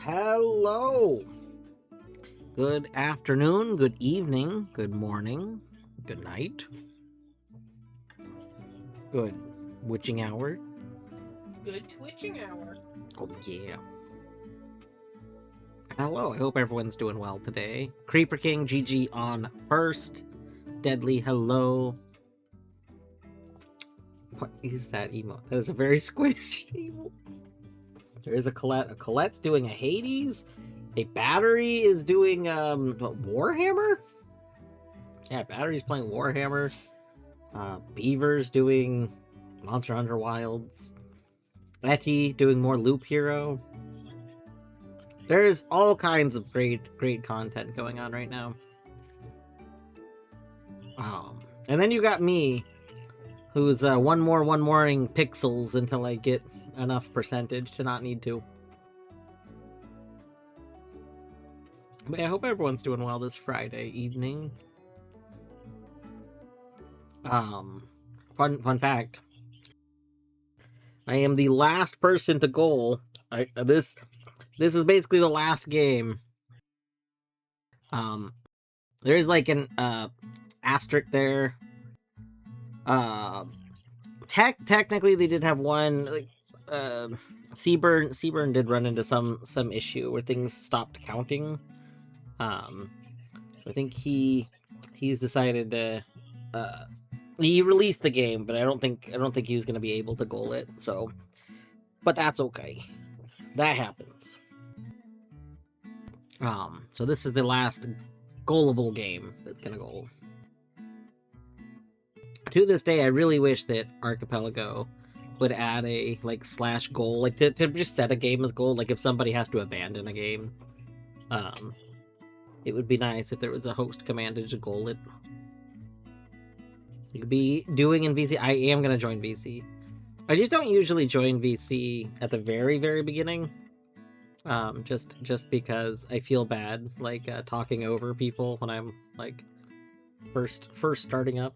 Hello. Good afternoon, good evening, good morning, good night, good witching hour. Good twitching hour. Oh, yeah. Hello, I hope everyone's doing well today. Creeper King GG on first. Deadly, hello. What is that emote? That is a very squished emote. There is a Colette. A Colette's doing a Hades. A Battery is doing Warhammer? Yeah, Battery's playing Warhammer. Beaver's doing Monster Hunter Wilds. Etty doing more Loop Hero. There's all kinds of great content going on right now. And then you got me, who's one mooring pixels until I get enough percentage to not need to. But yeah, I hope everyone's doing well this Friday evening. Fun fact. I am the last person to goal. This is basically the last game. There's like an asterisk there. Technically they did have one, like Seaburn did run into some issue where things stopped counting. So I think he's decided to he released the game, but I don't think he was gonna be able to goal it, so but that's okay. That happens. So this is the last goalable game that's gonna goal. To this day, I really wish that Archipelago would add a like / goal, like to just set a game as goal. Like if somebody has to abandon a game, it would be nice if there was a host commanded to goal it. You could be doing in VC. I am gonna join VC. I just don't usually join VC at the very beginning. Just because I feel bad like talking over people when I'm like first starting up.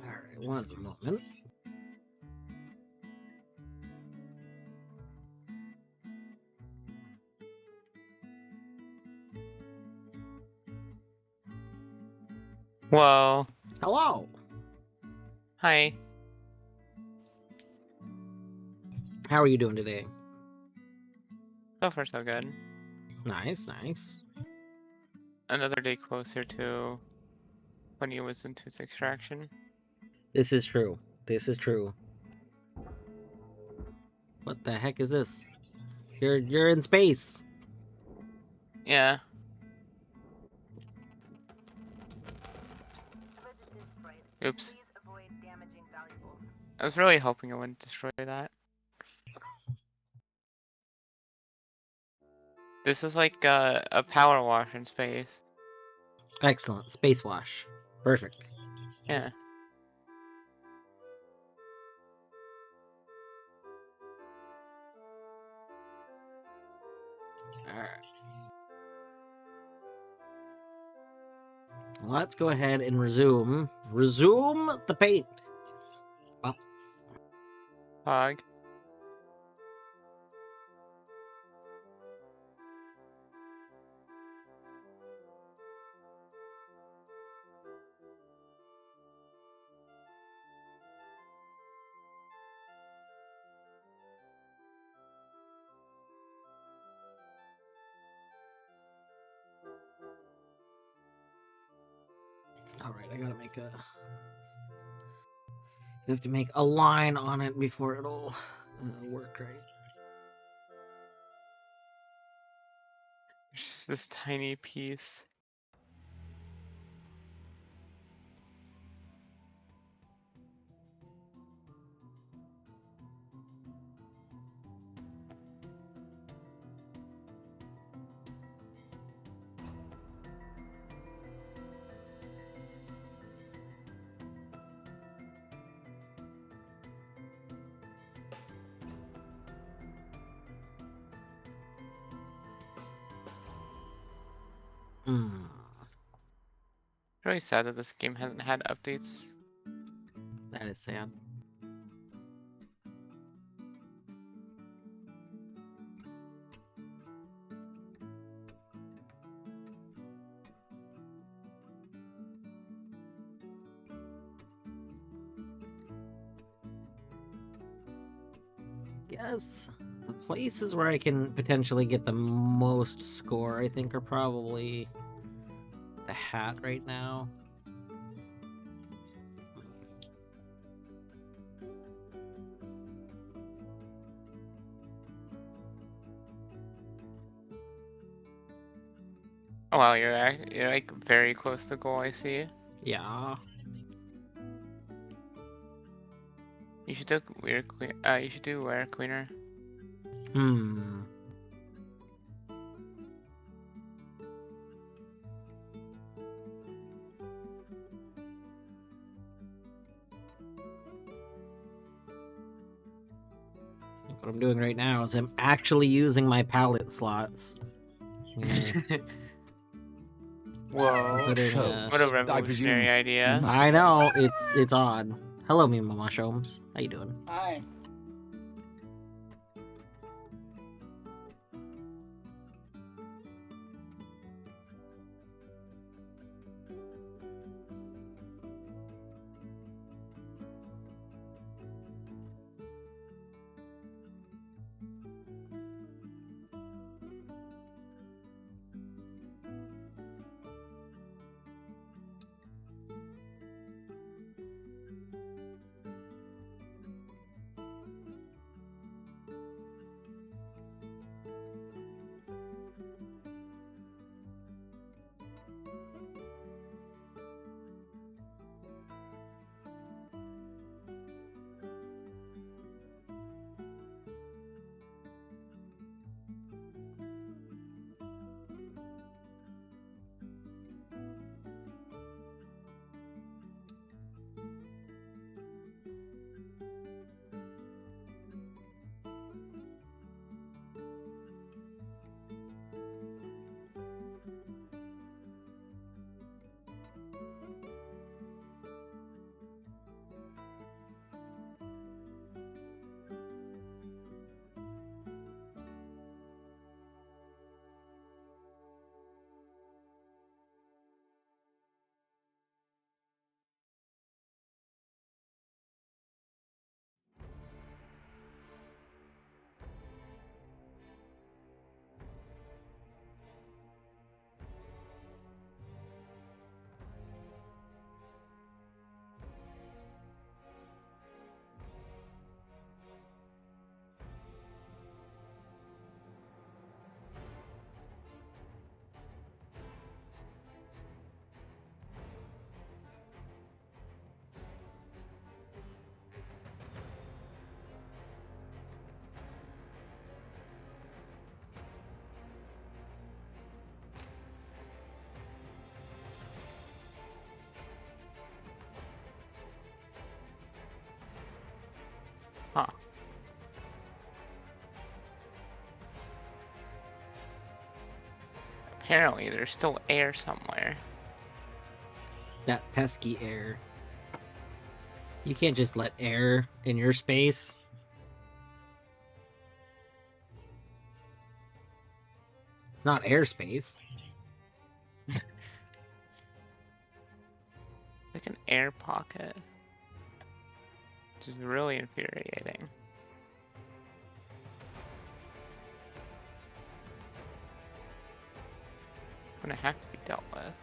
Alright, one moment. Whoa. Hello. Hi. How are you doing today? So far, so good. Nice. Another day closer to when he was in tooth extraction. This is true. What the heck is this? You're in space. Yeah. Oops. I was really hoping it wouldn't destroy that. This is like a power wash in space. Excellent. Space wash. Perfect. Yeah. Alright. Let's go ahead and resume the paint. Oh. Hog. Alright, I gotta make a... We have to make a line on it before it'll work right. Just this tiny piece. Hmm. Really sad that this game hasn't had updates. That is sad. Yes, the places where I can potentially get the most score, I think, are probably the hat right now. Oh wow, you're like very close to goal. I see. Yeah. You should do weird queen. You should do wear queener. Hmm. What I'm doing right now is I'm actually using my palette slots. Yeah. Whoa! Putting, What a revolutionary idea. I know, it's odd. Hello, Mima Mushrooms. How you doing? Hi. Huh. Apparently, there's still air somewhere. That pesky air. You can't just let air in your space. It's not airspace. Like an air pocket. Which is really infuriating. Gonna have to be dealt with.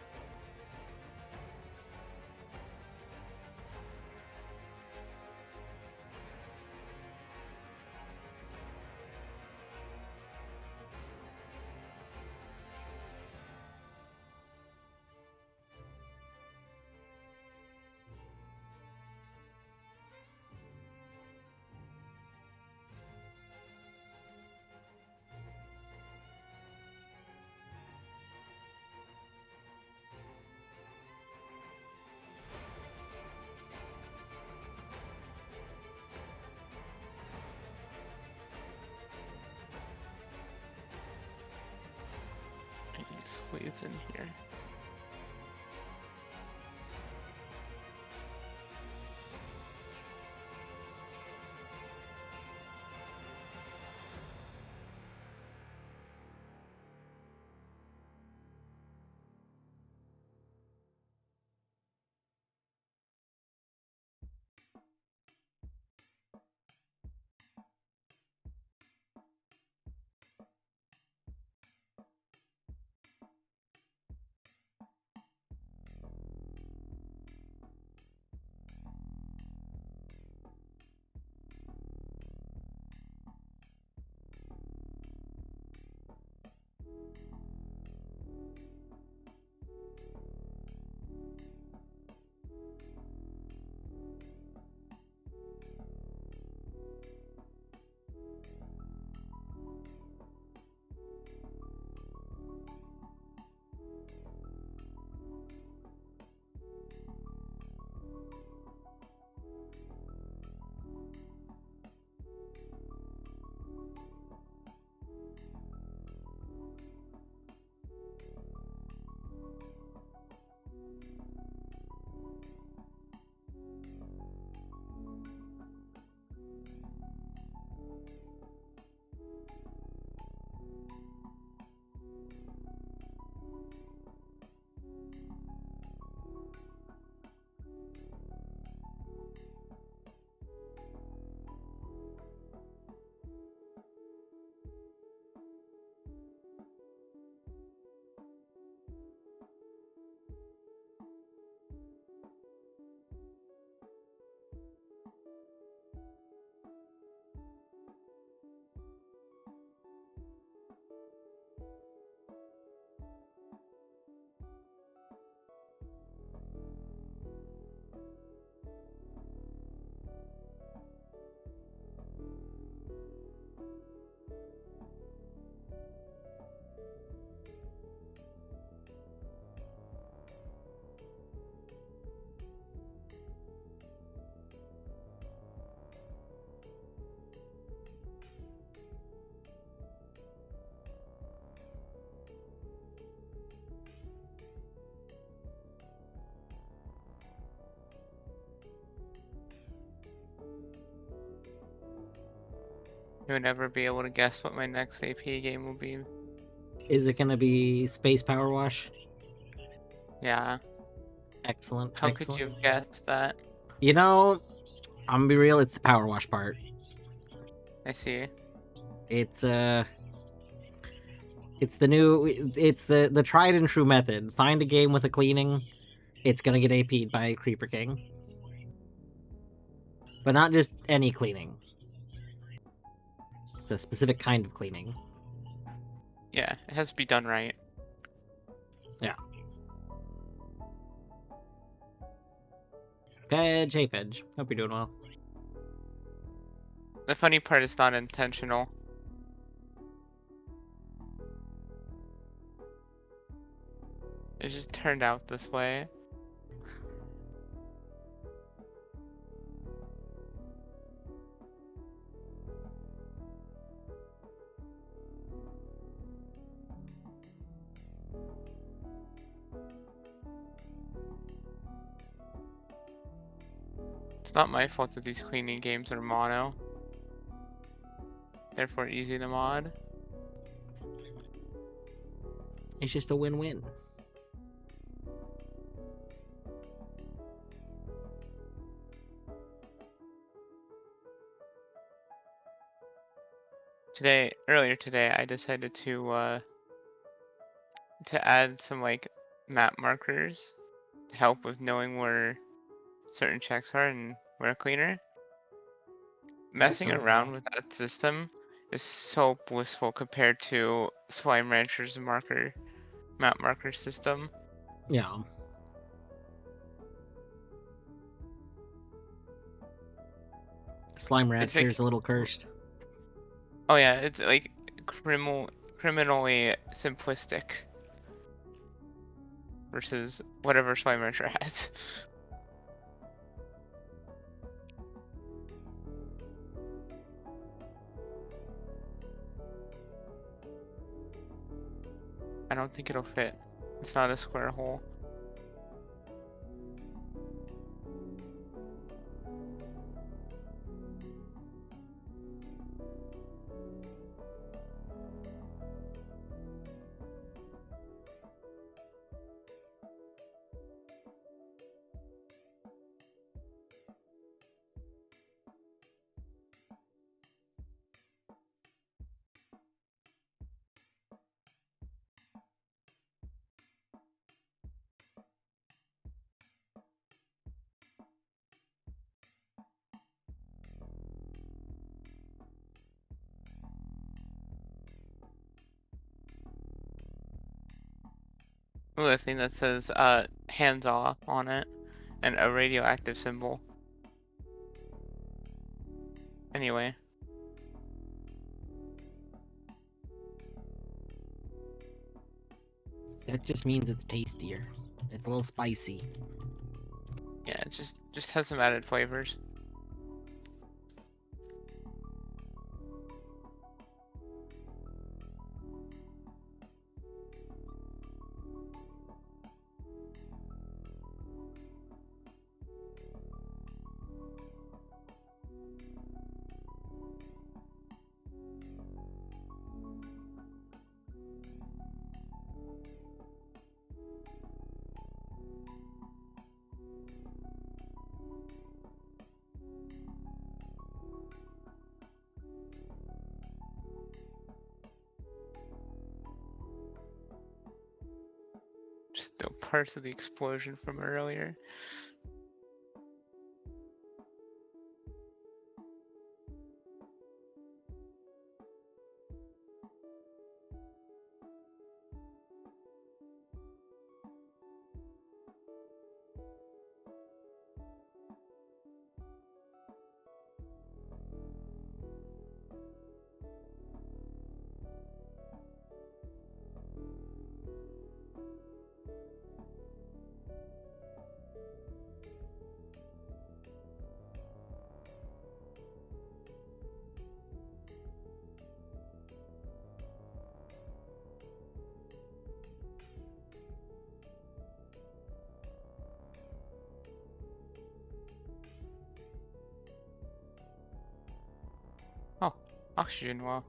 squeeze in here. You would never be able to guess what my next AP game will be. Is it gonna be Space Power Wash? Yeah. Excellent. How excellent. could you have guessed that? You know, I'm gonna be real. It's the Power Wash part. I see. It's it's the new. It's the tried and true method. Find a game with a cleaning. It's gonna get AP'd by Creeper King. But not just any cleaning. It's a specific kind of cleaning. Yeah, it has to be done right. Yeah. Veg, hey Veg. Hope you're doing well. The funny part is not intentional. It just turned out this way. It's not my fault that these cleaning games are mono. Therefore easy to mod. It's just a win-win. Earlier today, I decided to add some like map markers to help with knowing where certain checks are and where a cleaner. Messing Excellent. around with that system is so blissful compared to Slime Rancher's map marker system. Yeah. Slime It's Rancher's like, a little cursed. oh yeah, it's like criminally simplistic versus whatever Slime Rancher has. I don't think it'll fit. It's not a square hole. Ooh, a thing that says hands off on it and a radioactive symbol. Anyway. That just means it's tastier. It's a little spicy. Yeah, it just has some added flavors. Still parts of the explosion from earlier. Oh, oxygen well.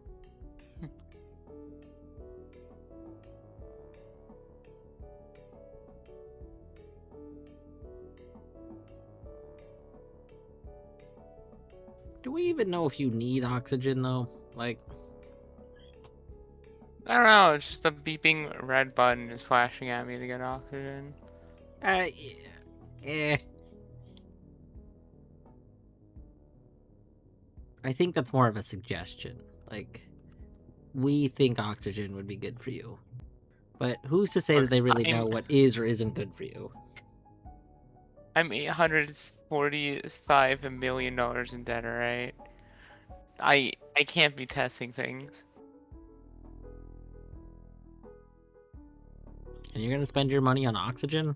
Do we even know if you need oxygen though? Like, I don't know, it's just a beeping red button is flashing at me to get oxygen. yeah, eh. I think that's more of a suggestion. Like, we think oxygen would be good for you. But who's to say that Look, they really know what is or isn't good for you? I'm $845 million in debt, alright? I can't be testing things. And you're gonna spend your money on oxygen?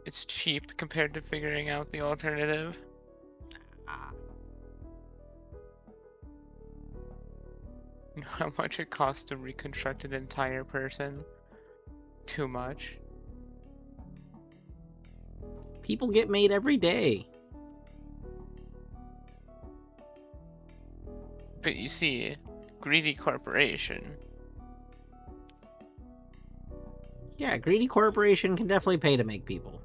It's cheap compared to figuring out the alternative. Ah, You know how much it costs to reconstruct an entire person? Too much. people get made every day. But you see, greedy corporation. Yeah, greedy corporation can definitely pay to make people.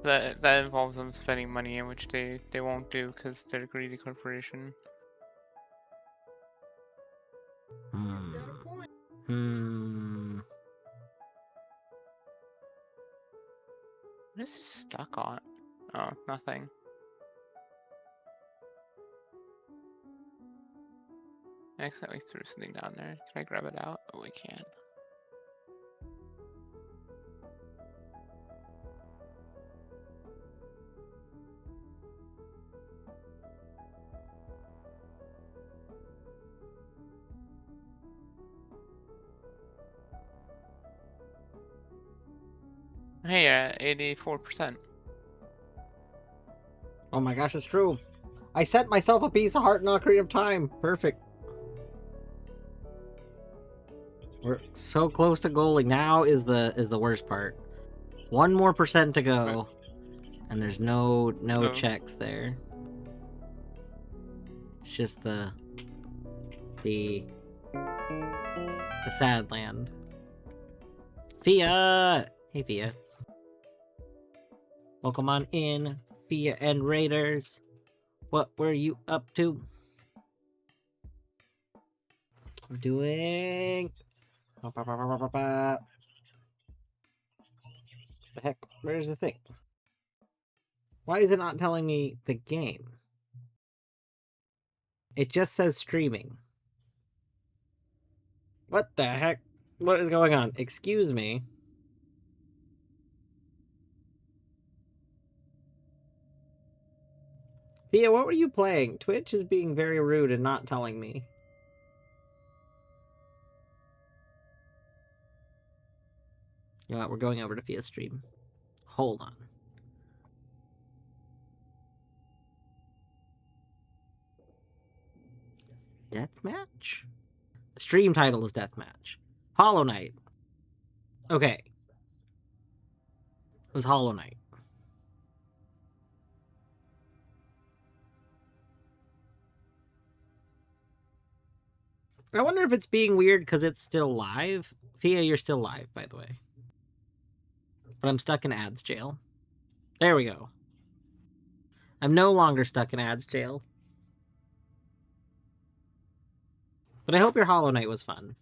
That involves them spending money, in which they won't do because they're a greedy corporation. Hmm. Got a point. Hmm. What is this stuck on? Oh, nothing. I accidentally threw something down there. Can I grab it out? Oh, we can. Hey, 84%. Oh my gosh, it's true. I sent myself a piece of heart in Ocarina of Time. Perfect. We're so close to goaling. Now is the worst part. 1 more % to go, and there's no checks there. It's just the sad land. Fia! Hey, Fia. Welcome on in, Fia and Raiders. What were you up to? We're doing... The heck? Where's the thing? Why is it not telling me the game? It just says streaming. What the heck? What is going on? Excuse me. Fia, what were you playing? Twitch is being very rude and not telling me. You know what? We're going over to Fia's stream. Hold on. Deathmatch? The stream title is Deathmatch. Hollow Knight. Okay. It was Hollow Knight. I wonder if it's being weird because it's still live. Fia, you're still live, by the way. But I'm stuck in ads jail. There we go. I'm no longer stuck in ads jail. But I hope your Hollow Knight was fun.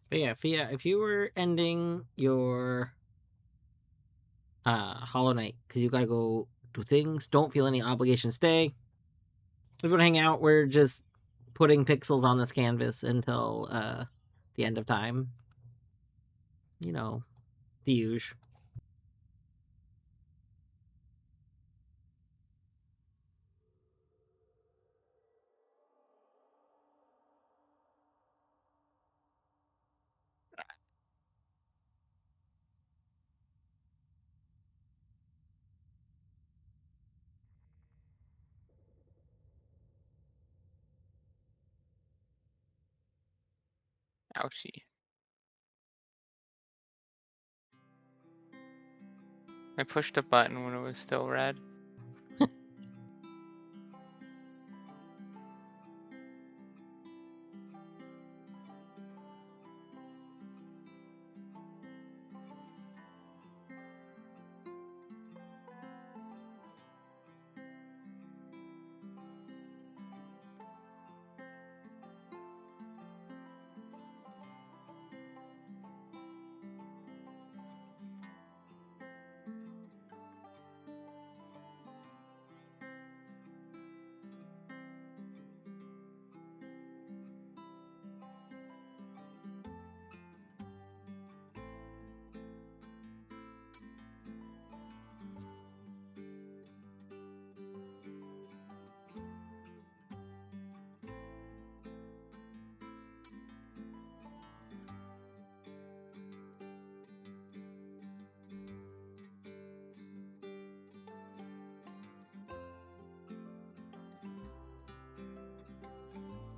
But yeah, Fia, if you were ending your Hollow Knight because you gotta go do things, don't feel any obligation to stay. If you want to hang out, we're just putting pixels on this canvas until the end of time. You know, the usual. Ouchie. I pushed a button when it was still red.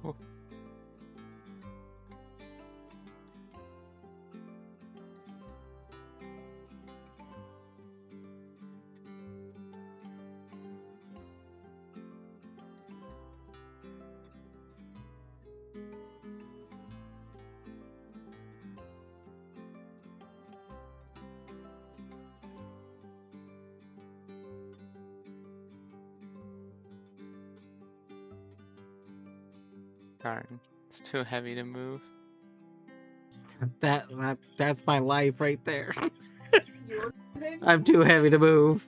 Oh. Darn, it's too heavy to move. That's my life right there. You're heavy. I'm too heavy to move.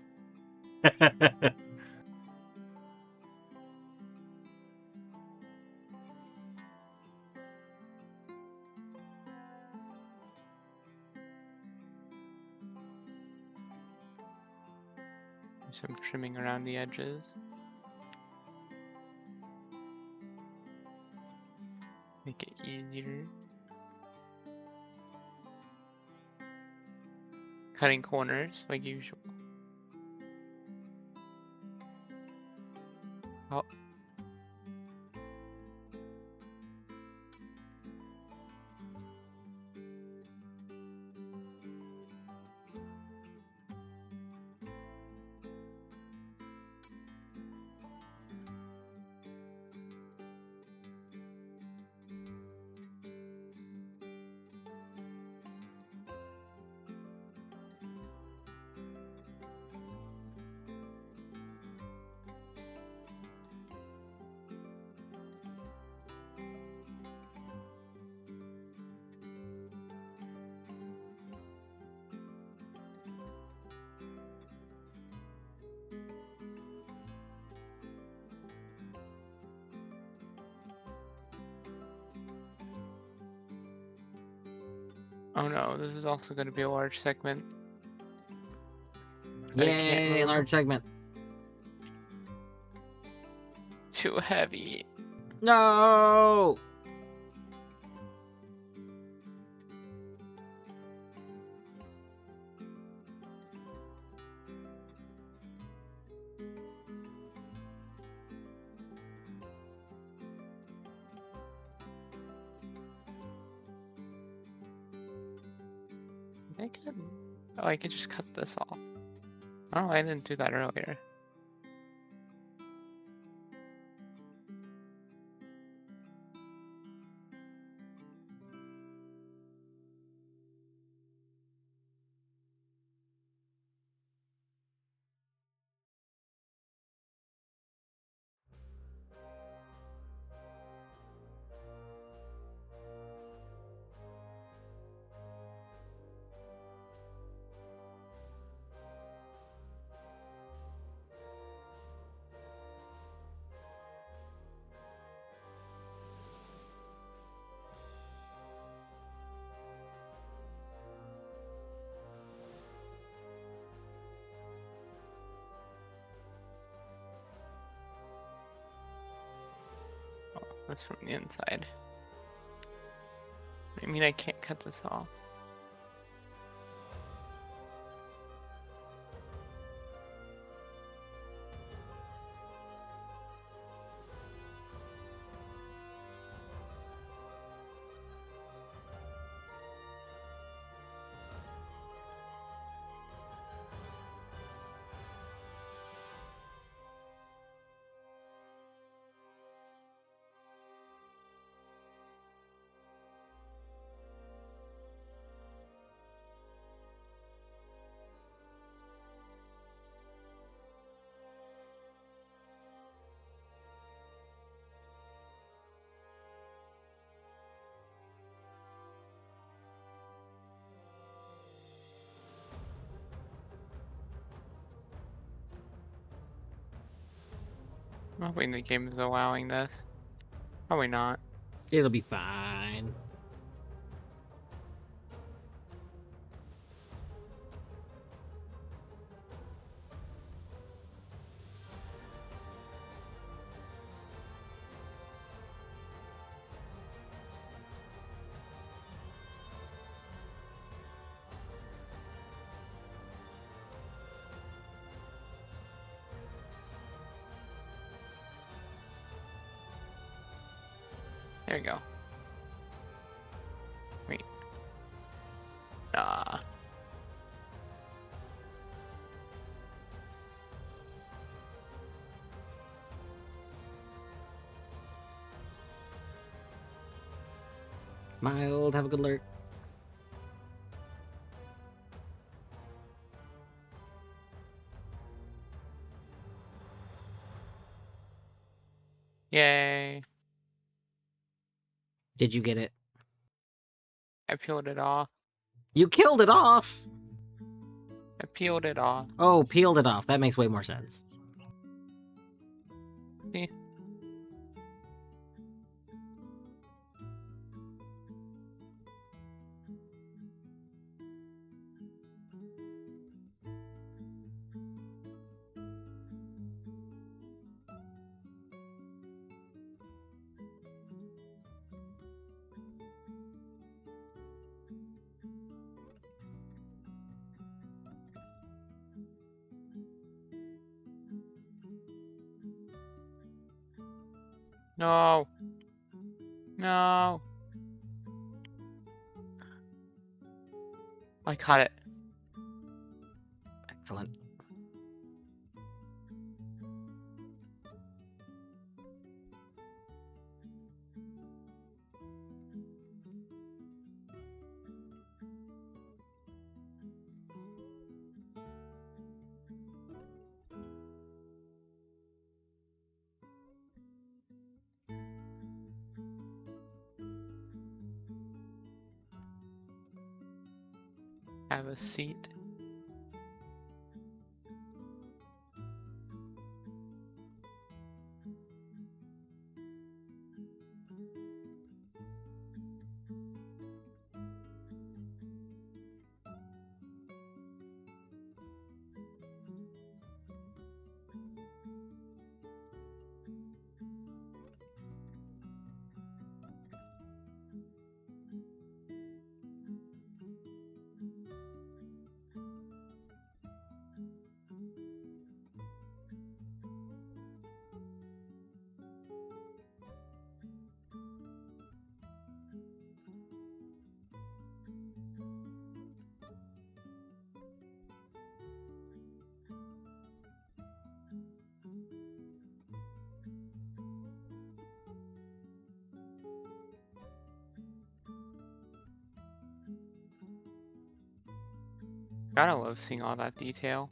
Some trimming around the edges. Make it easier. Cutting corners like usual. Oh. Oh no, this is also going to be a large segment. That I can't Yay, move. large segment. Too heavy. No! I could. Oh, I could just cut this off. Oh, I didn't do that earlier. Oh, that's from the inside. I mean, I can't cut this off. I'm hoping the game is allowing this. Probably not. It'll be fine. There we go. Wait. Ah. Mild, have a good alert. Yay. Did you get it? I peeled it off. You killed it off! I peeled it off. Oh, peeled it off. That makes way more sense. See? No. No. I caught it. Excellent. Have a seat. Gotta love seeing all that detail.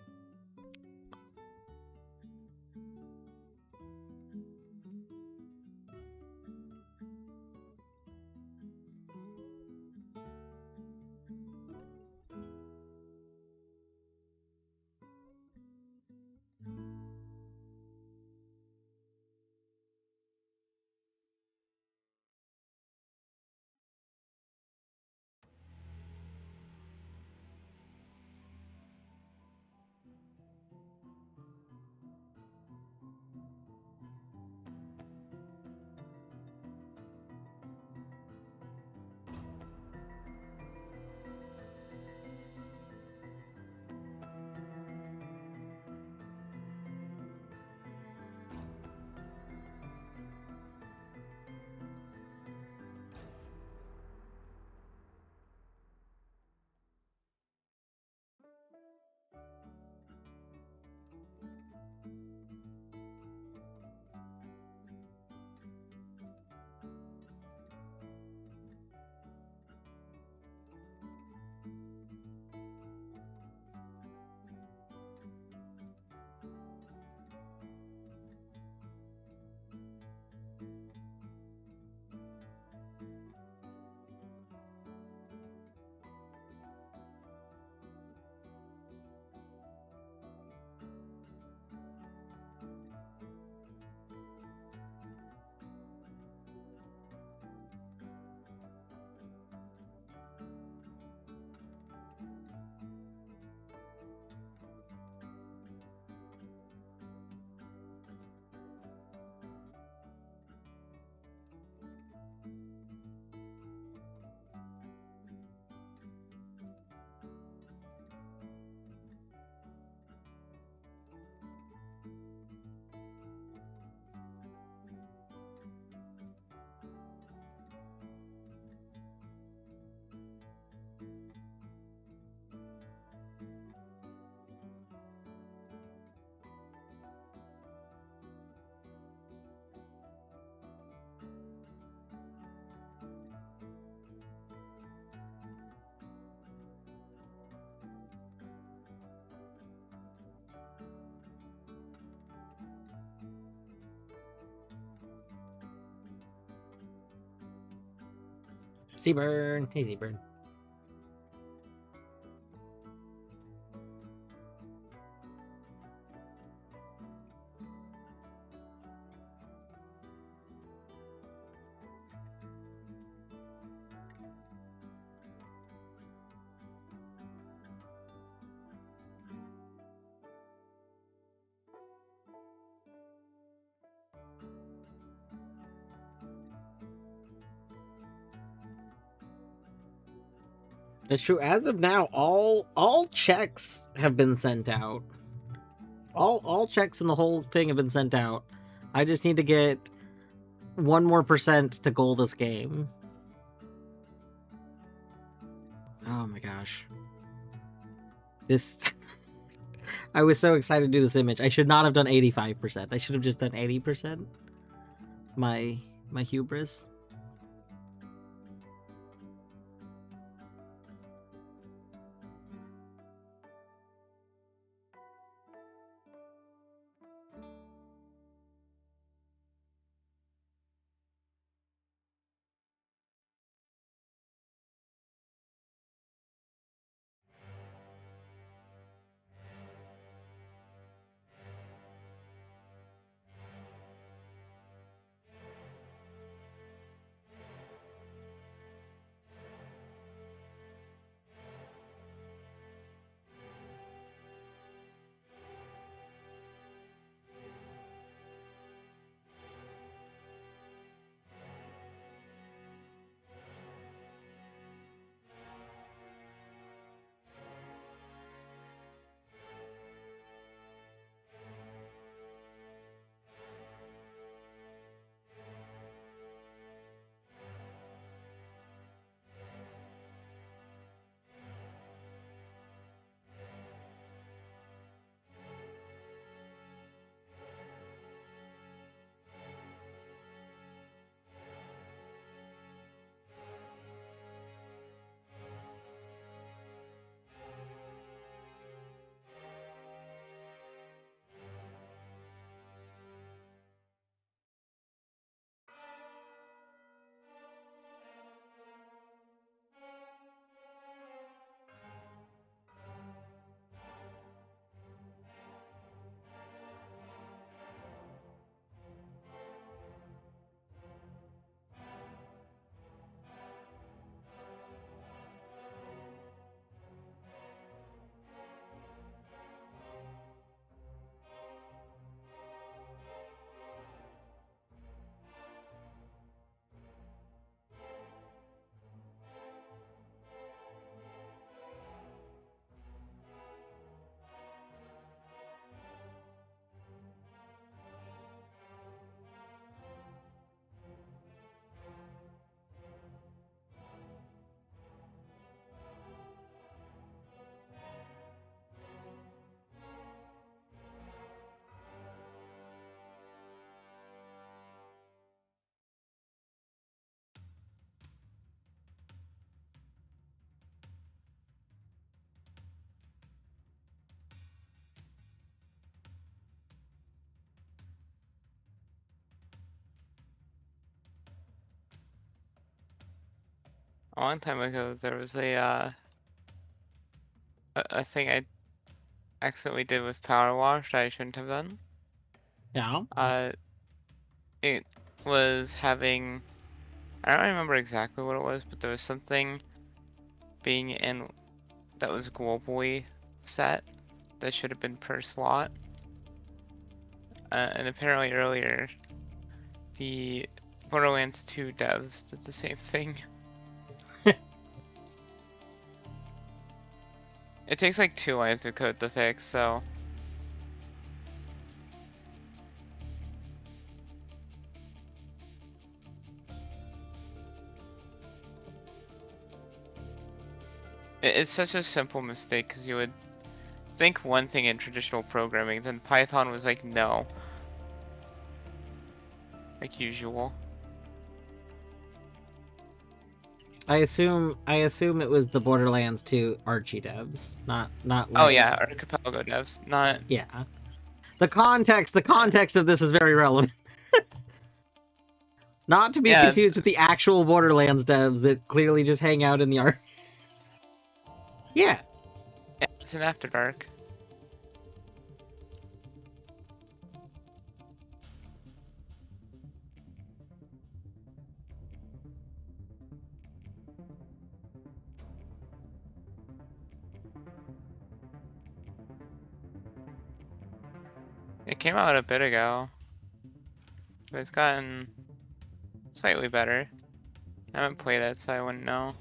Seaburn. Hey, Seaburn. It's true. As of now, all checks have been sent out. All checks in the whole thing have been sent out. I just need to get 1 more % to goal this game. Oh my gosh. This I was so excited to do this image. I should not have done 85%. I should have just done 80%. My hubris. A long time ago, there was a thing I accidentally did with Power Wash that I shouldn't have done. Yeah. It was having, I don't remember exactly what it was, but there was something being in that was globally set that should have been per slot. And apparently earlier, the Borderlands 2 devs did the same thing. It takes like 2 lines of code to fix, so. It's such a simple mistake because you would think one thing in traditional programming, then Python was like, no. Like usual. I assume it was the Borderlands 2 Archie devs, not Oh like, yeah, Archipelago devs, not. yeah. The context of this is very relevant. Not to be Yeah. confused with the actual Borderlands devs that clearly just hang out in the art. Yeah. Yeah, it's an After Dark. It came out a bit ago, but it's gotten slightly better. I haven't played it, so I wouldn't know.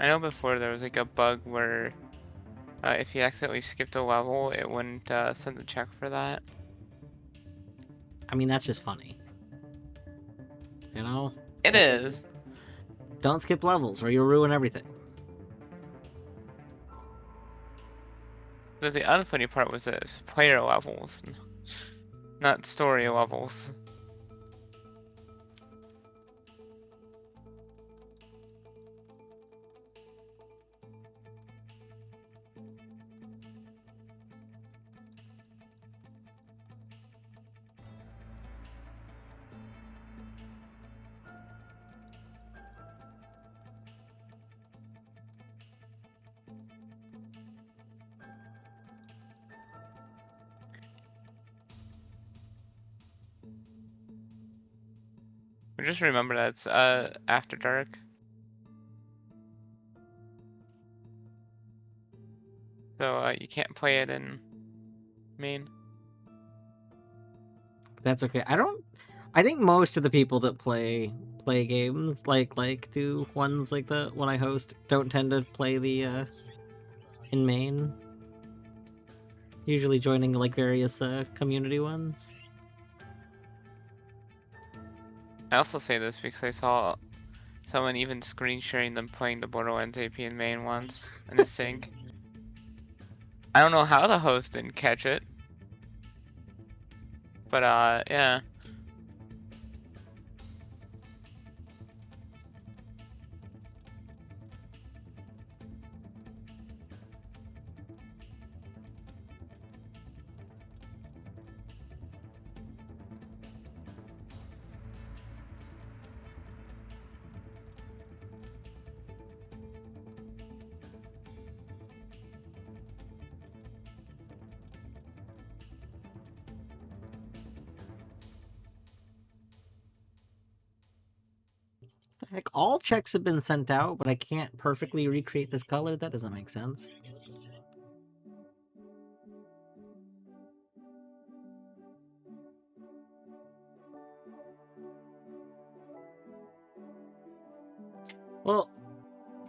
I know before there was like a bug where if you accidentally skipped a level, it wouldn't send a check for that. I mean, that's just funny. You know? It is. Don't skip levels or you'll ruin everything. The unfunny part was the player levels, not story levels. But just remember that it's after dark. So you can't play it in main. That's okay. I think most of the people that play games like do ones like the one I host don't tend to play the in main. Usually joining like various community ones. I also say this because I saw someone even screen sharing them playing the Borderlands AP in main once in a sync. I don't know how the host didn't catch it. But yeah. Heck, all checks have been sent out, but I can't perfectly recreate this color. That doesn't make sense. Well,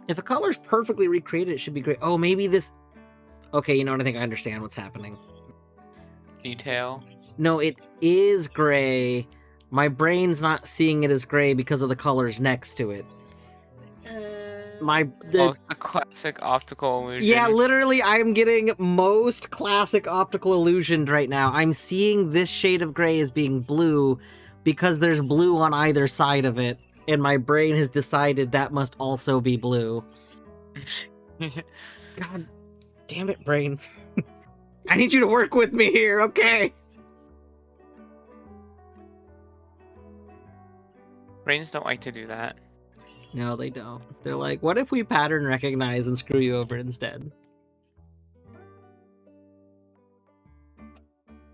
if a color's perfectly recreated, it should be great. Oh, maybe this... Okay, you know what? I think I understand what's happening. Detail. No, it is gray. My brain's not seeing it as gray because of the colors next to it. Oh, the classic optical illusion. Yeah, literally, I'm getting most classic optical illusioned right now. I'm seeing this shade of gray as being blue because there's blue on either side of it, and my brain has decided that must also be blue. God damn it, brain. I need you to work with me here, okay? Brains don't like to do that. No, they don't. They're like, what if we pattern recognize and screw you over instead?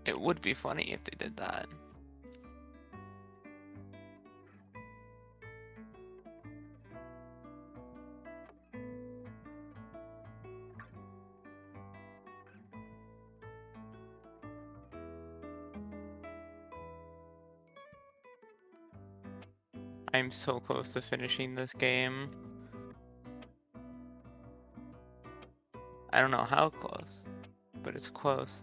It would be funny if they did that. I'm so close to finishing this game. I don't know how close, but it's close.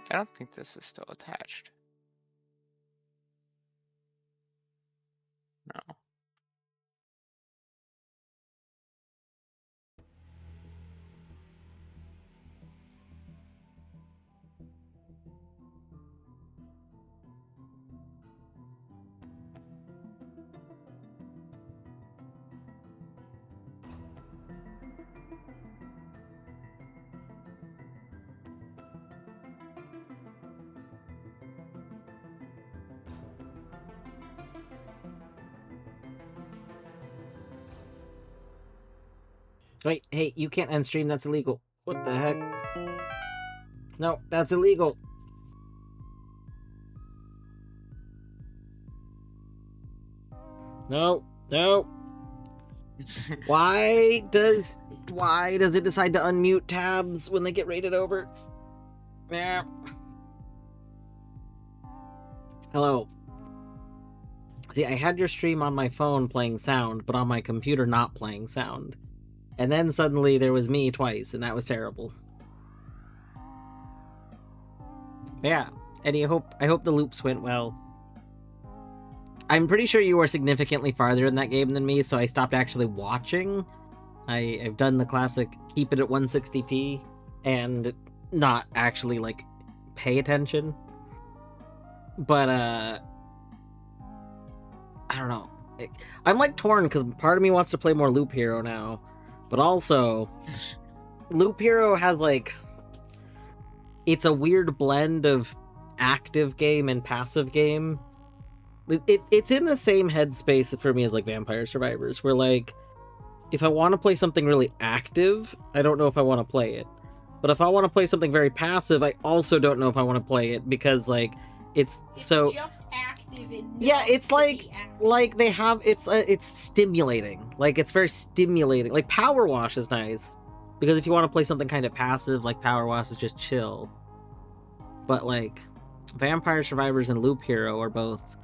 I don't think this is still attached. No. Wait, hey, you can't end stream. That's illegal. What the heck? No, that's illegal. No, no. Why does it decide to unmute tabs when they get rated over? Yeah. Hello. See, I had your stream on my phone playing sound, but on my computer not playing sound. And then suddenly there was me twice, and that was terrible. Yeah. Eddie, I hope the loops went well. I'm pretty sure you were significantly farther in that game than me, so I stopped actually watching. I've done the classic keep it at 160p and not actually, like, pay attention. But, I don't know. I'm, like, torn, because part of me wants to play more Loop Hero now. But also, Loop Hero has, like... It's a weird blend of active game and passive game. It's in the same headspace for me as, like, Vampire Survivors, where, like, if I want to play something really active, I don't know if I want to play it. But if I want to play something very passive, I also don't know if I want to play it, because, like, it's so... just active and yeah, it's like they have... It's stimulating. Like, it's very stimulating. Like, Power Wash is nice, because if you want to play something kind of passive, like, Power Wash is just chill. But, like, Vampire Survivors and Loop Hero are both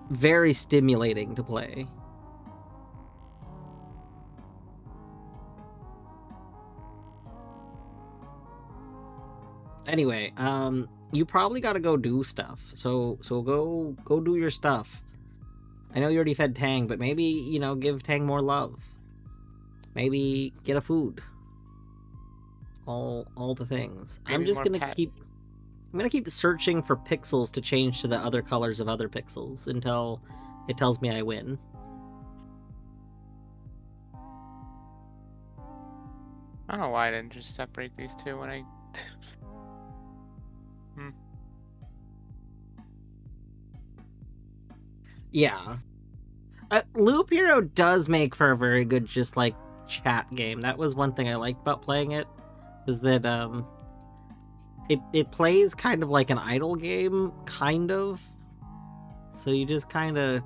very stimulating to play. Anyway, you probably gotta go do stuff. So go do your stuff. I know you already fed Tang, but maybe, you know, give Tang more love. Maybe get a food. All the things. Maybe I'm just more gonna pets. I'm gonna keep searching for pixels to change to the other colors of other pixels until it tells me I win. I don't know why I didn't just separate these two when I... Yeah. Loop Hero does make for a very good, just, like, chat game. That was one thing I liked about playing it, is that, it plays kind of like an idle game, kind of. So you just kind of, you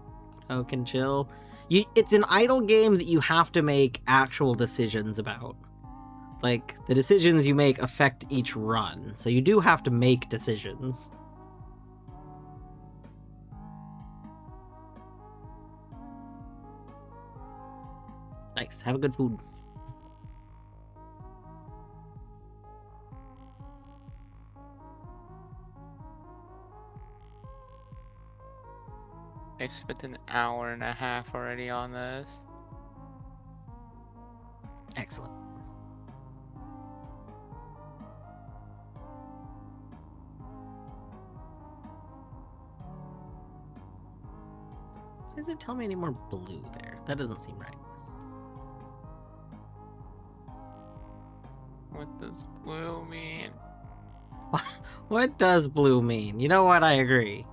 know, can chill. It's an idle game that you have to make actual decisions about. Like, the decisions you make affect each run, so you do have to make decisions. Nice, have a good food. I've spent an hour and a half already on this. Excellent. Why does it tell me any more blue there? That doesn't seem right. What does blue mean? What does blue mean? You know what? I agree.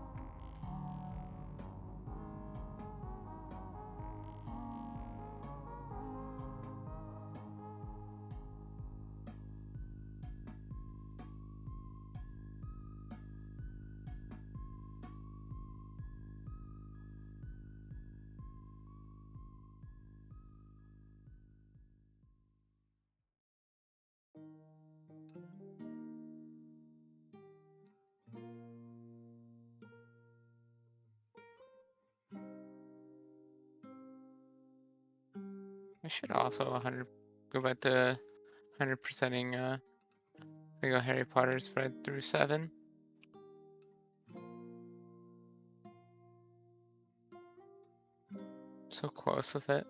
I should also go back to 100%ing go Harry Potter's Fred through 7. So close with it.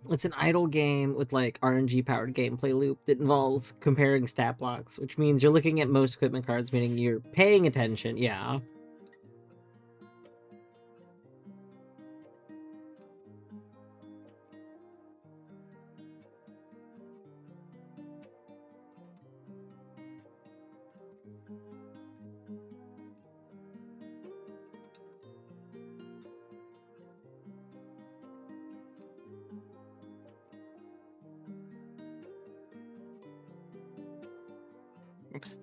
It's an idle game with like RNG powered gameplay loop that involves comparing stat blocks, which means you're looking at most equipment cards, meaning you're paying attention. Yeah. Oops.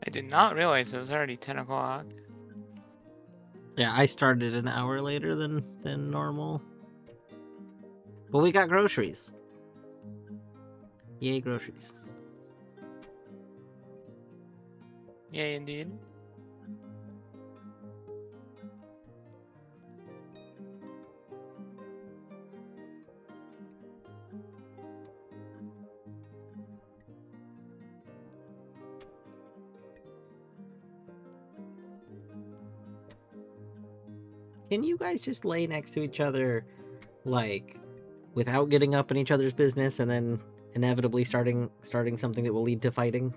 I did not realize it was already 10 o'clock. Yeah, I started an hour later than normal. But we got groceries. Yay, groceries. Yay, indeed. Can you guys just lay next to each other, like, without getting up in each other's business and then inevitably starting something that will lead to fighting?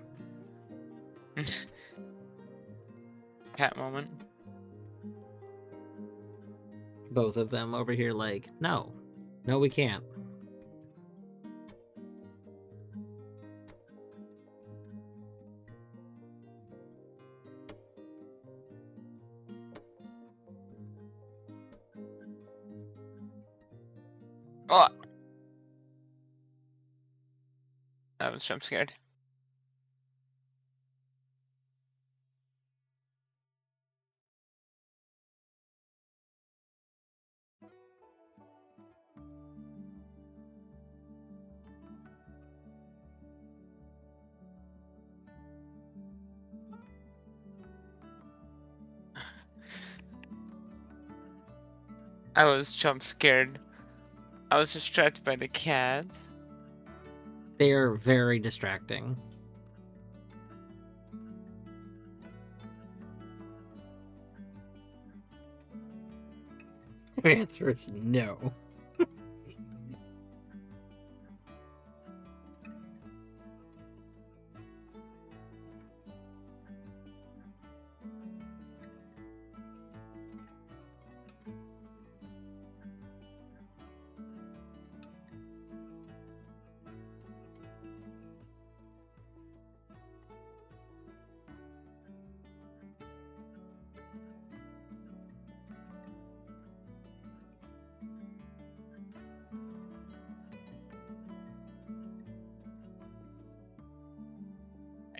Cat moment. Both of them over here like, no, we can't. Oh! I was jump scared. I was jump scared. I was distracted by the cats. They are very distracting. Your answer is no.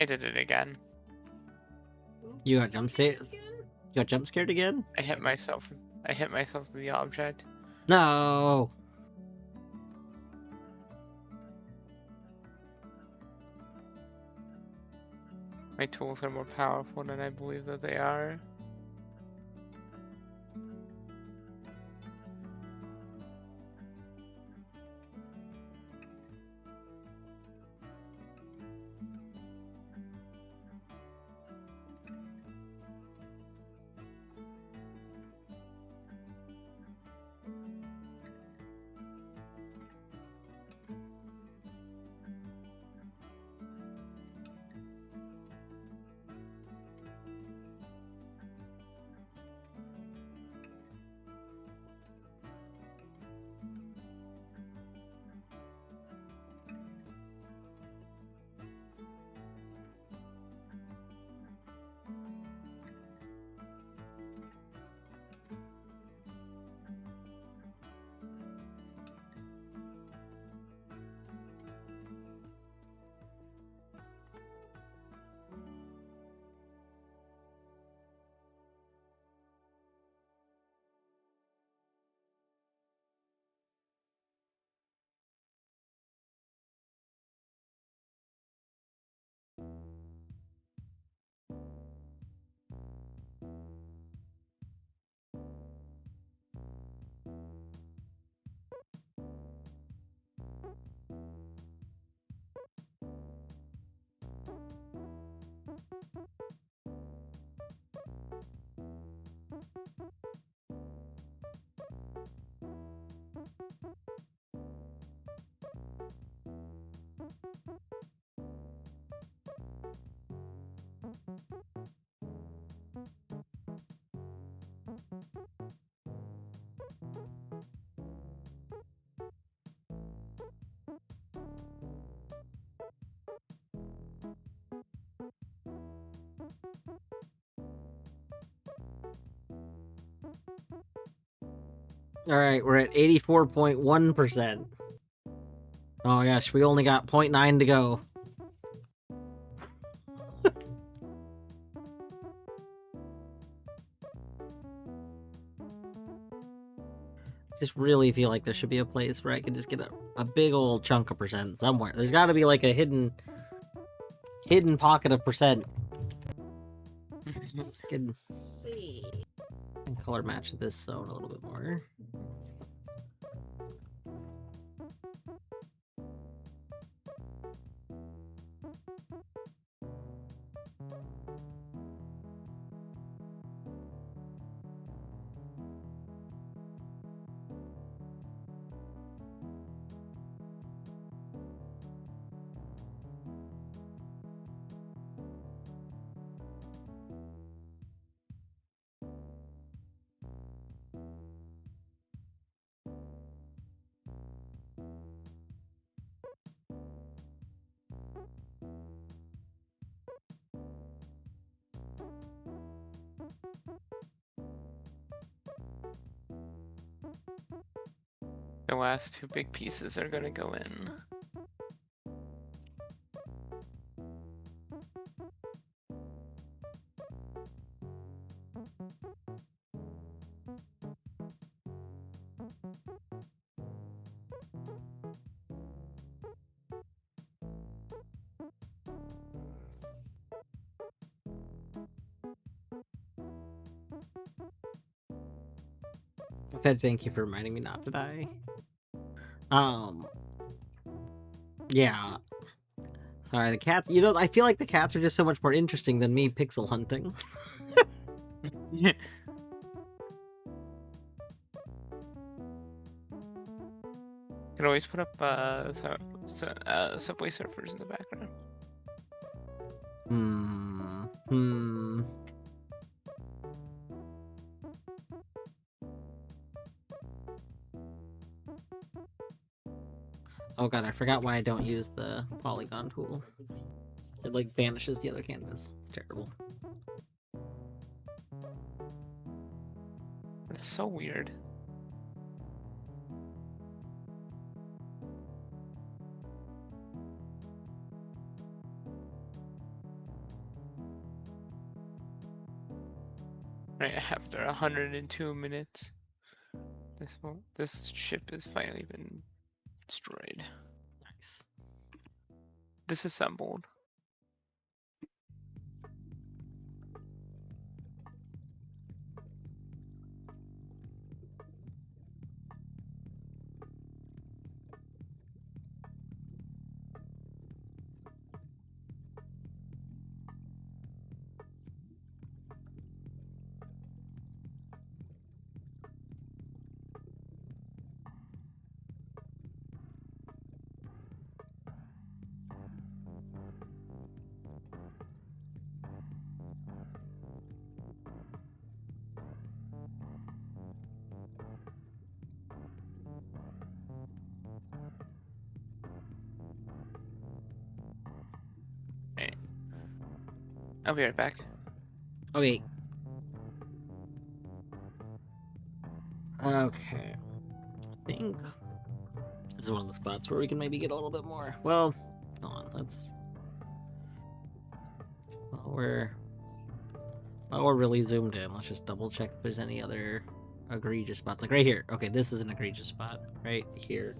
I did it again. You got jump scared? You got jump scared again? I hit myself with the object. No. My tools are more powerful than I believe that they are. Alright, we're at 84.1%. Oh my gosh, we only got 0.9 to go. Just really feel like there should be a place where I can just get a big old chunk of percent somewhere. There's got to be like a hidden pocket of percent. Can see. And color match this zone a little bit more. The last two big pieces are gonna go in. Fed, thank you for reminding me not to die. Yeah. Sorry, the cats. You know, I feel like the cats are just so much more interesting than me pixel hunting. Could always put up Subway Surfers in the background. Oh god, I forgot why I don't use the polygon tool. It like vanishes the other canvas. It's terrible. It's so weird. Right after 102 minutes, this ship has finally been destroyed. Nice. Disassembled. Right. I'll be right back. Okay. Okay. I think this is one of the spots where we can maybe get a little bit more. Well, hold on. Let's. While we're really zoomed in, let's just double check if there's any other egregious spots. Like right here. Okay, this is an egregious spot. Right here.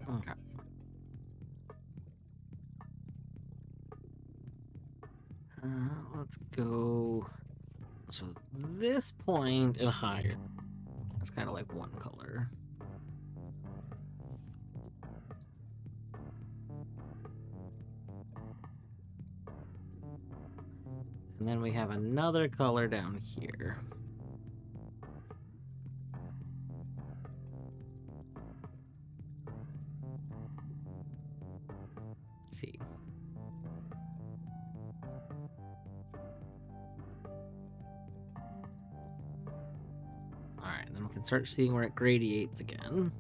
Okay. Let's go. So this point and higher. It's kind of like one color. And then we have another color down here. Let's see. Alright, then we can start seeing where it gradiates again.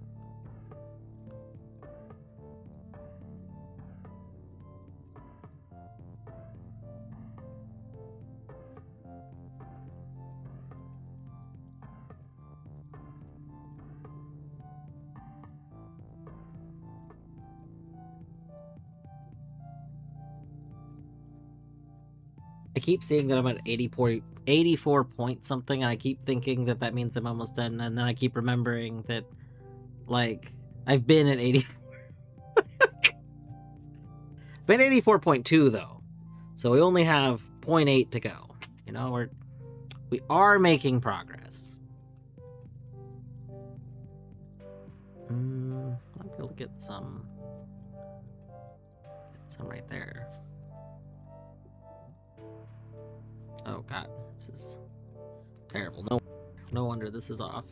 I keep seeing that I'm at 84 point something, and I keep thinking that that means I'm almost done, and then I keep remembering that, like, I've been at 84. Been 84.2 though, so we only have 0.8 to go. You know, we are making progress. I'll be able to get some right there. Oh god, this is terrible. No wonder this is off.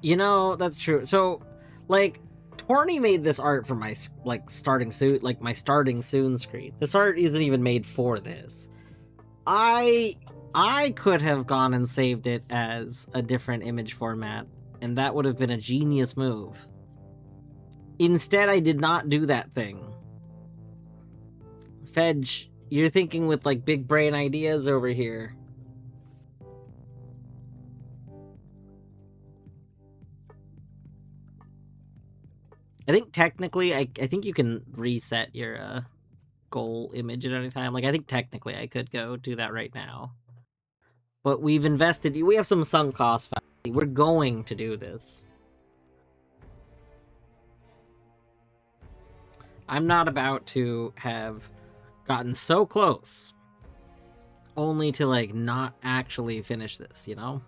You know, that's true. So, like, Torny made this art for my, like, starting soon screen. This art isn't even made for this. I could have gone and saved it as a different image format, and that would have been a genius move. Instead, I did not do that thing. Fedge, you're thinking with, like, big brain ideas over here. I think technically, I think you can reset your goal image at any time. Like, I think technically I could go do that right now. But we've invested, we have some sunk costs. We're going to do this. I'm not about to have gotten so close only to, like, not actually finish this, you know?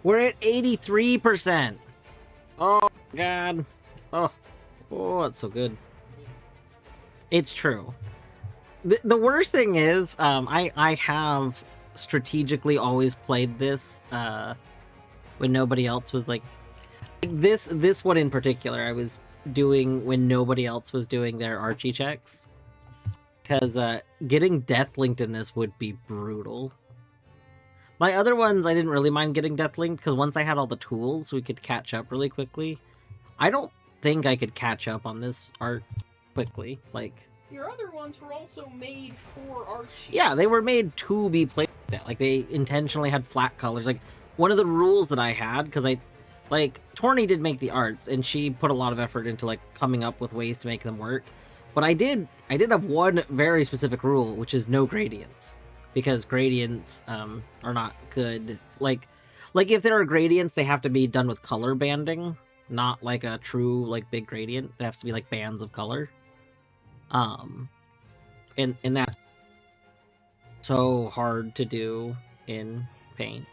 We're at 83%. Oh, God. Oh, it's so good. It's true. The worst thing is, I have strategically always played this when nobody else was, like this one in particular, I was doing when nobody else was doing their Archie checks. Because getting Deathlinked in this would be brutal. My other ones, I didn't really mind getting Deathlinked, because once I had all the tools, we could catch up really quickly. I don't think I could catch up on this art quickly. Like, your other ones were also made for Archie. Yeah, they were made to be played like that. Like, they intentionally had flat colors. Like, one of the rules that I had, because Torny did make the arts, and she put a lot of effort into, like, coming up with ways to make them work. But I did have one very specific rule, which is no gradients. Because gradients are not good. Like if there are gradients, they have to be done with color banding, not like a true, like, big gradient. It has to be, like, bands of color. And that's so hard to do in Paint.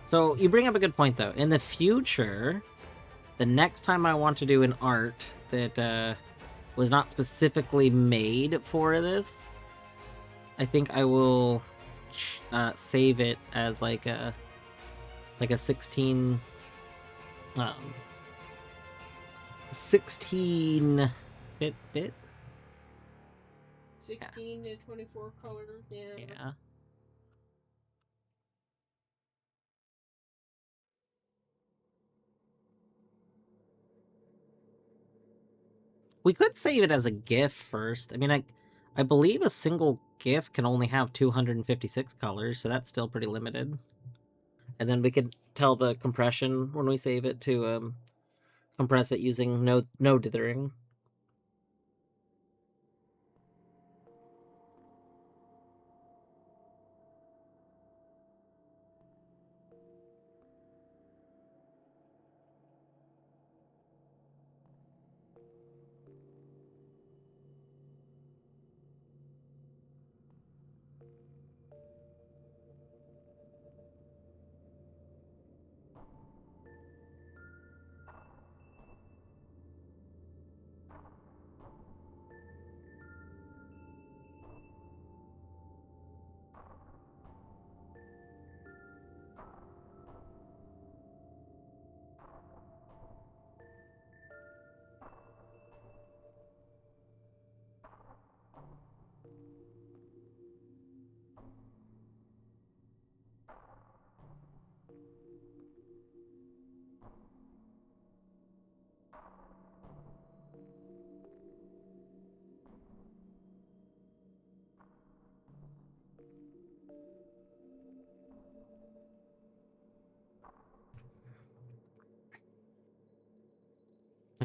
So you bring up a good point, though. In the future, the next time I want to do an art that was not specifically made for this, I think I will save it as like a 16 16 bit. 16 to 24 colors. Yeah. We could save it as a GIF first. I mean, I believe a single GIF can only have 256 colors, so that's still pretty limited. And then we could tell the compression when we save it to compress it using no dithering.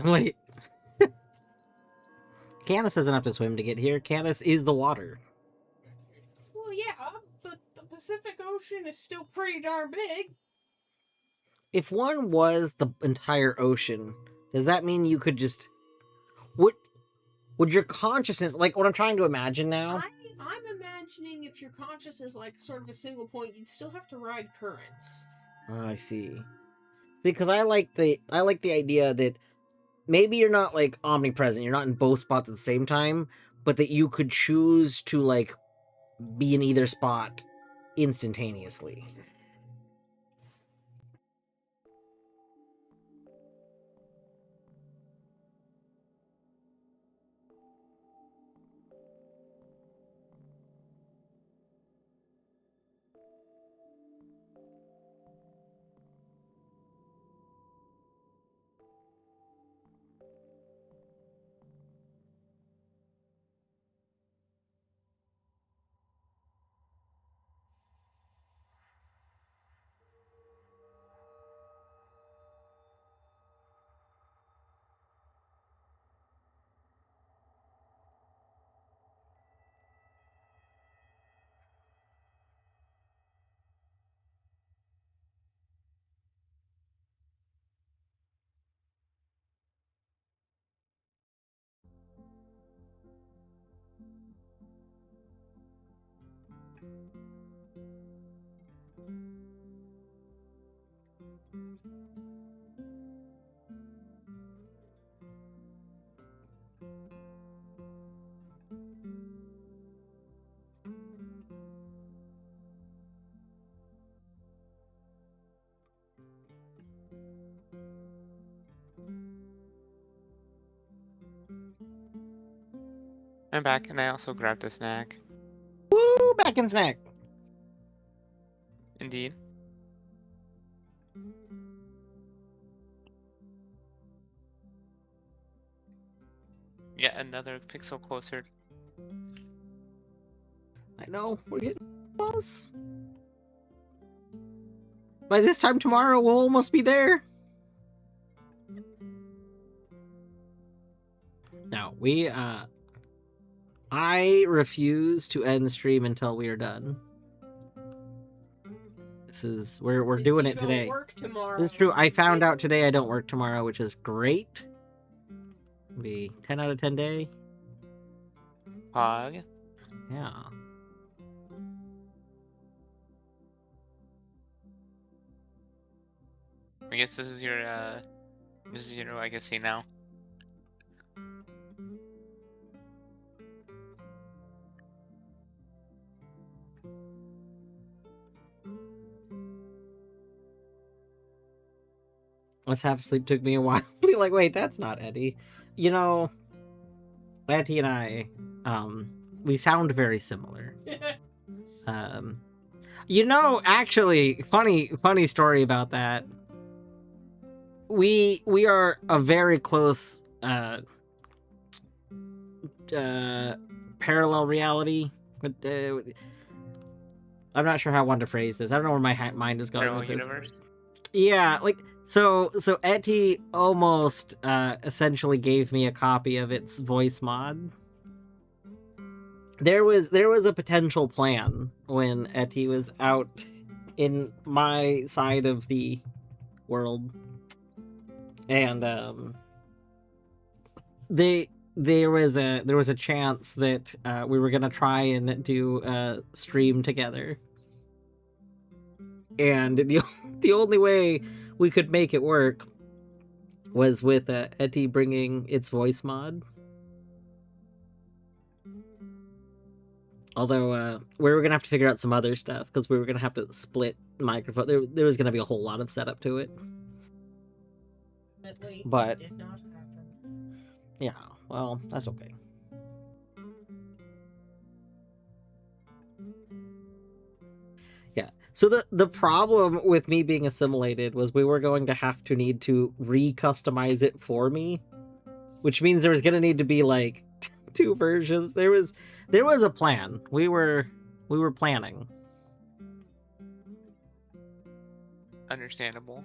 Wait. Candace doesn't have to swim to get here. Candace is the water. Well, yeah, but the Pacific Ocean is still pretty darn big. If one was the entire ocean, does that mean you could just... Would your consciousness... Like, what I'm trying to imagine now... I'm imagining if your conscious is like sort of a single point, you'd still have to ride currents. Oh, I see. Because I like the idea that maybe you're not like omnipresent, you're not in both spots at the same time, but that you could choose to like be in either spot instantaneously. I'm back, and I also grabbed a snack. Woo! Back in snack! Indeed. Yet another pixel closer. I know, we're getting close. By this time tomorrow, we'll almost be there. No, I refuse to end the stream until we are done. We're doing it today. It's true. I found out today I don't work tomorrow, which is great. Be 10 out of 10 day. Pog. Yeah. I guess this is your legacy now. Let's have sleep took me a while to be like, wait, that's not Eddie. You know, Eddie and I, we sound very similar. You know, actually, funny story about that. We are a very close parallel reality. But I'm not sure how I want to phrase this. I don't know where my mind is going with this. Universe? Yeah, like so Etty almost essentially gave me a copy of its voice mod. There was a potential plan when Etty was out in my side of the world, and there was a chance that we were gonna try and do a stream together, and the only way we could make it work was with Etty bringing its voice mod. Although we were gonna have to figure out some other stuff because we were gonna have to split microphone. There was gonna be a whole lot of setup to it. But did not happen. Yeah, well, that's okay. Yeah. So the problem with me being assimilated was we were going to have to need to re-customize it for me, which means there was gonna need to be like two versions. There was a plan. We were planning. Understandable.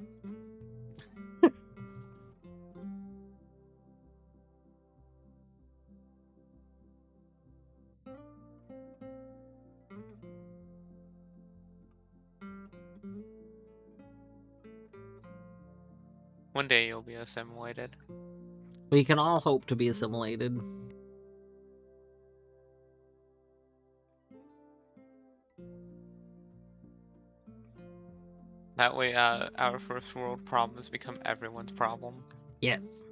One day you'll be assimilated. We can all hope to be assimilated. That way, our first world problems become everyone's problem. Yes.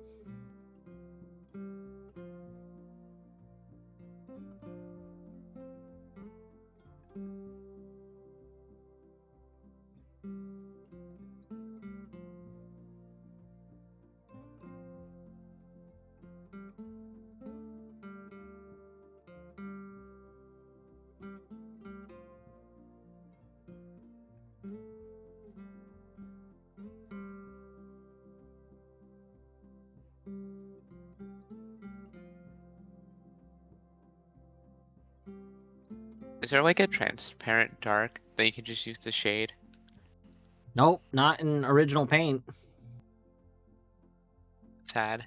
Is there like a transparent dark that you can just use to shade? Nope, not in original paint. Sad.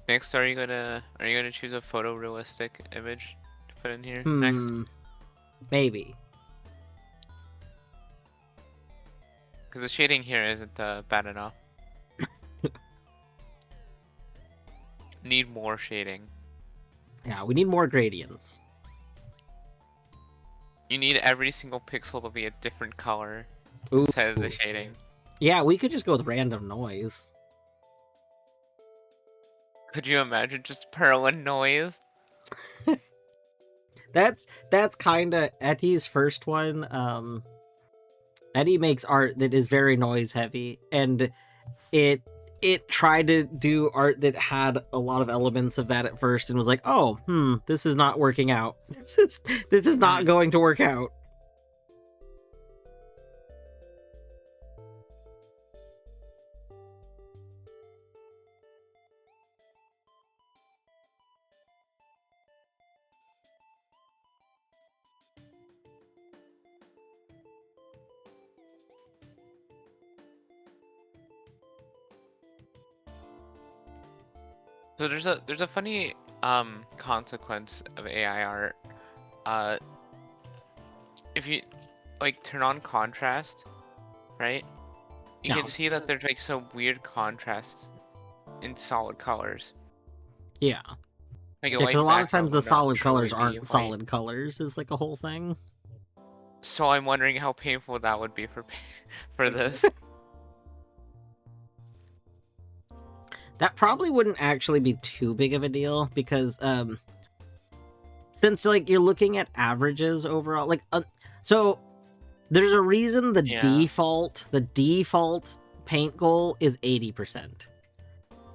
Next, are you gonna choose a photorealistic image to put in here next? Maybe. Because the shading here isn't bad enough. Need more shading. Yeah, we need more gradients. You need every single pixel to be a different color Ooh. instead of the shading. Yeah, we could just go with random noise. Could you imagine just Perlin noise? That's kind of Etty's first one. Etty makes art that is very noise heavy, and it tried to do art that had a lot of elements of that at first, and was like, oh, this is not working out. This is not going to work out. So there's a funny consequence of AI art. If you like turn on contrast, right? You Yeah. can see that there's like some weird contrast in solid colors. Yeah. Like Yeah, 'cause a lot of times the would not solid colors truly be aren't white. solid colors is like a whole thing. So I'm wondering how painful that would be for this. That probably wouldn't actually be too big of a deal because since like you're looking at averages overall, like so there's a reason the Yeah. default paint goal is 80%.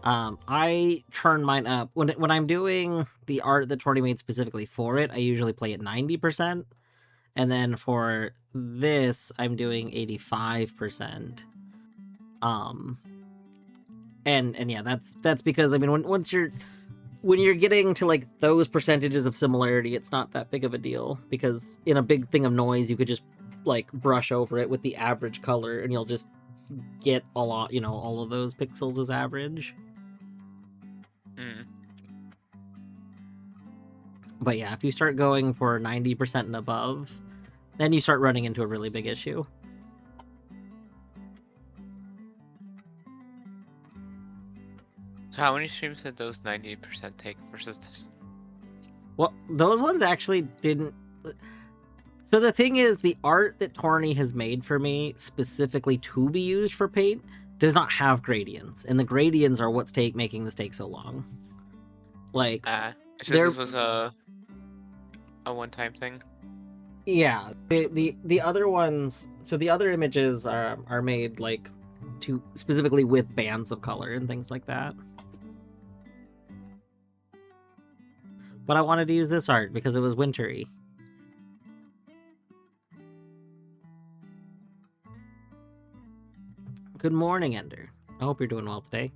I turn mine up when I'm doing the art that Torny made specifically for it. I usually play at 90%, and then for this, I'm doing 85%. And yeah, that's because I mean when you're getting to like those percentages of similarity, it's not that big of a deal because in a big thing of noise, you could just like brush over it with the average color, and you'll just get a lot, all of those pixels as average. Mm. But yeah, if you start going for 90% and above, then you start running into a really big issue. So how many streams did those 90% take versus this? Well, those ones actually didn't. So the thing is, the art that Torny has made for me specifically to be used for paint does not have gradients, and the gradients are what's making this take so long. Like, it's just this was a one-time thing. Yeah, the other ones. So the other images are made like to specifically with bands of color and things like that. But I wanted to use this art because it was wintry. Good morning, Ender. I hope you're doing well today.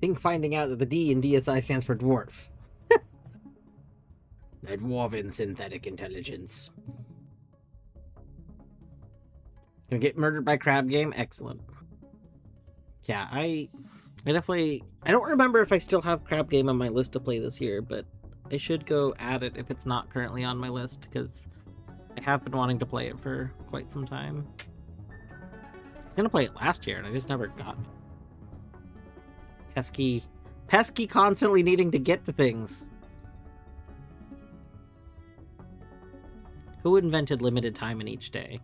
Think finding out that the D in DSI stands for dwarf. A dwarven synthetic intelligence. Gonna get murdered by crab game? Excellent. Yeah, I don't remember if I still have crab game on my list to play this year, but should go add it if it's not currently on my list, because I have been wanting to play it for quite some time. I was gonna play it last year and I just never got it. Pesky constantly needing to get to things. Who invented limited time in each day?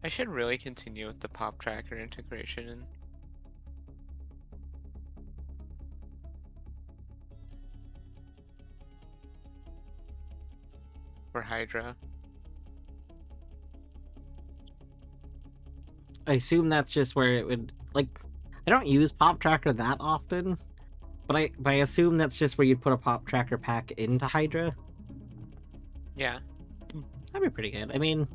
I should really continue with the pop tracker integration. For Hydra. I assume that's just where it would, like, I don't use pop tracker that often, but I assume that's just where you'd put a pop tracker pack into Hydra. Yeah. That'd be pretty good. I mean,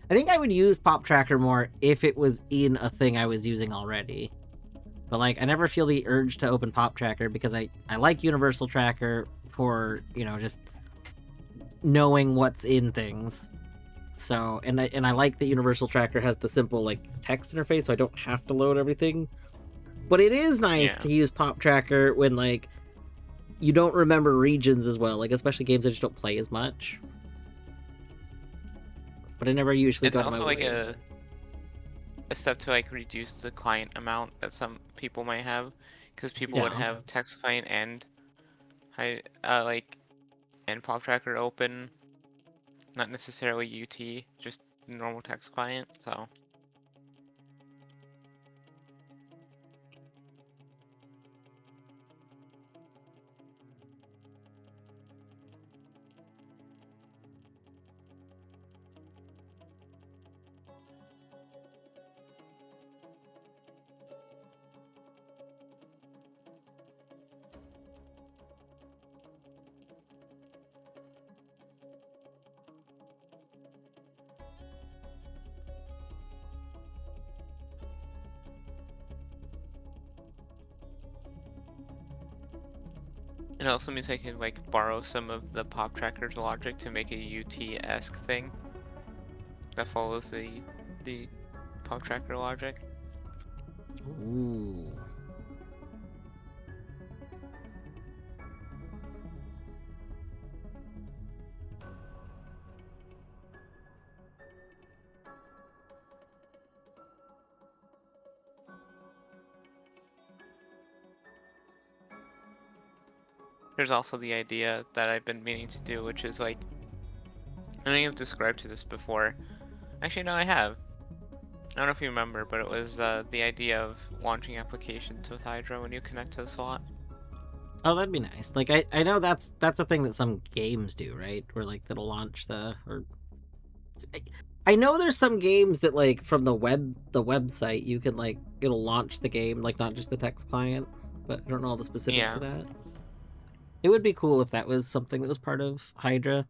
I think I would use pop tracker more if it was in a thing I was using already. But like, I never feel the urge to open pop tracker because I like universal tracker for, you know, just knowing what's in things. So, and I like that universal tracker has the simple like text interface, so I don't have to load everything. But it is nice to use pop tracker when like you don't remember regions as well, like especially games I just don't play as much. But I never usually got my way. It's also like a step to like reduce the client amount that some people might have, because people would have text client and and pop tracker open, not necessarily OoT, just normal text client. So. It also means I can like borrow some of the pop tracker's logic to make a OoT-esque thing that follows the pop tracker logic. Ooh. There's also the idea that I've been meaning to do, which is like, I think I've described to this before. Actually, no, I have. I don't know if you remember, but it was the idea of launching applications with Hydra when you connect to the slot. Oh, that'd be nice. Like I know that's a thing that some games do, right? Where like that'll launch I know there's some games that like from the website you can like it'll launch the game, like not just the text client, but I don't know all the specifics of that. It would be cool if that was something that was part of Hydra.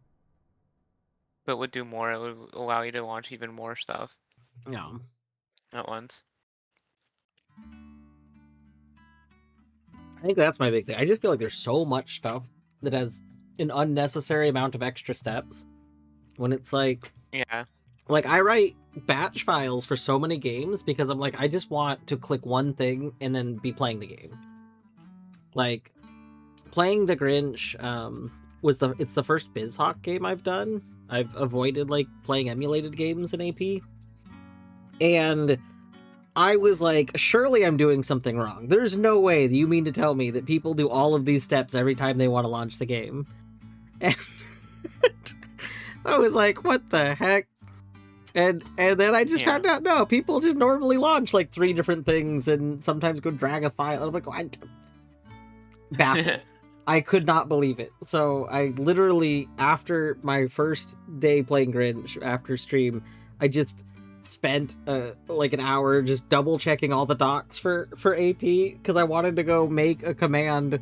But it would do more. It would allow you to launch even more stuff. Yeah. At once. I think that's my big thing. I just feel like there's so much stuff that has an unnecessary amount of extra steps. When it's like... Yeah. Like, I write batch files for so many games because I'm like, I just want to click one thing and then be playing the game. Like... Playing the Grinch it's the first BizHawk game I've done. I've avoided like playing emulated games in AP. And I was like, surely I'm doing something wrong. There's no way that you mean to tell me that people do all of these steps every time they want to launch the game. And I was like, what the heck? And then I just found out, no, people just normally launch like 3 different things and sometimes go drag a file. I'm like, baffled. I could not believe it. So I literally, after my first day playing Grinch, after stream, I just spent like an hour just double checking all the docs for AP because I wanted to go make a command.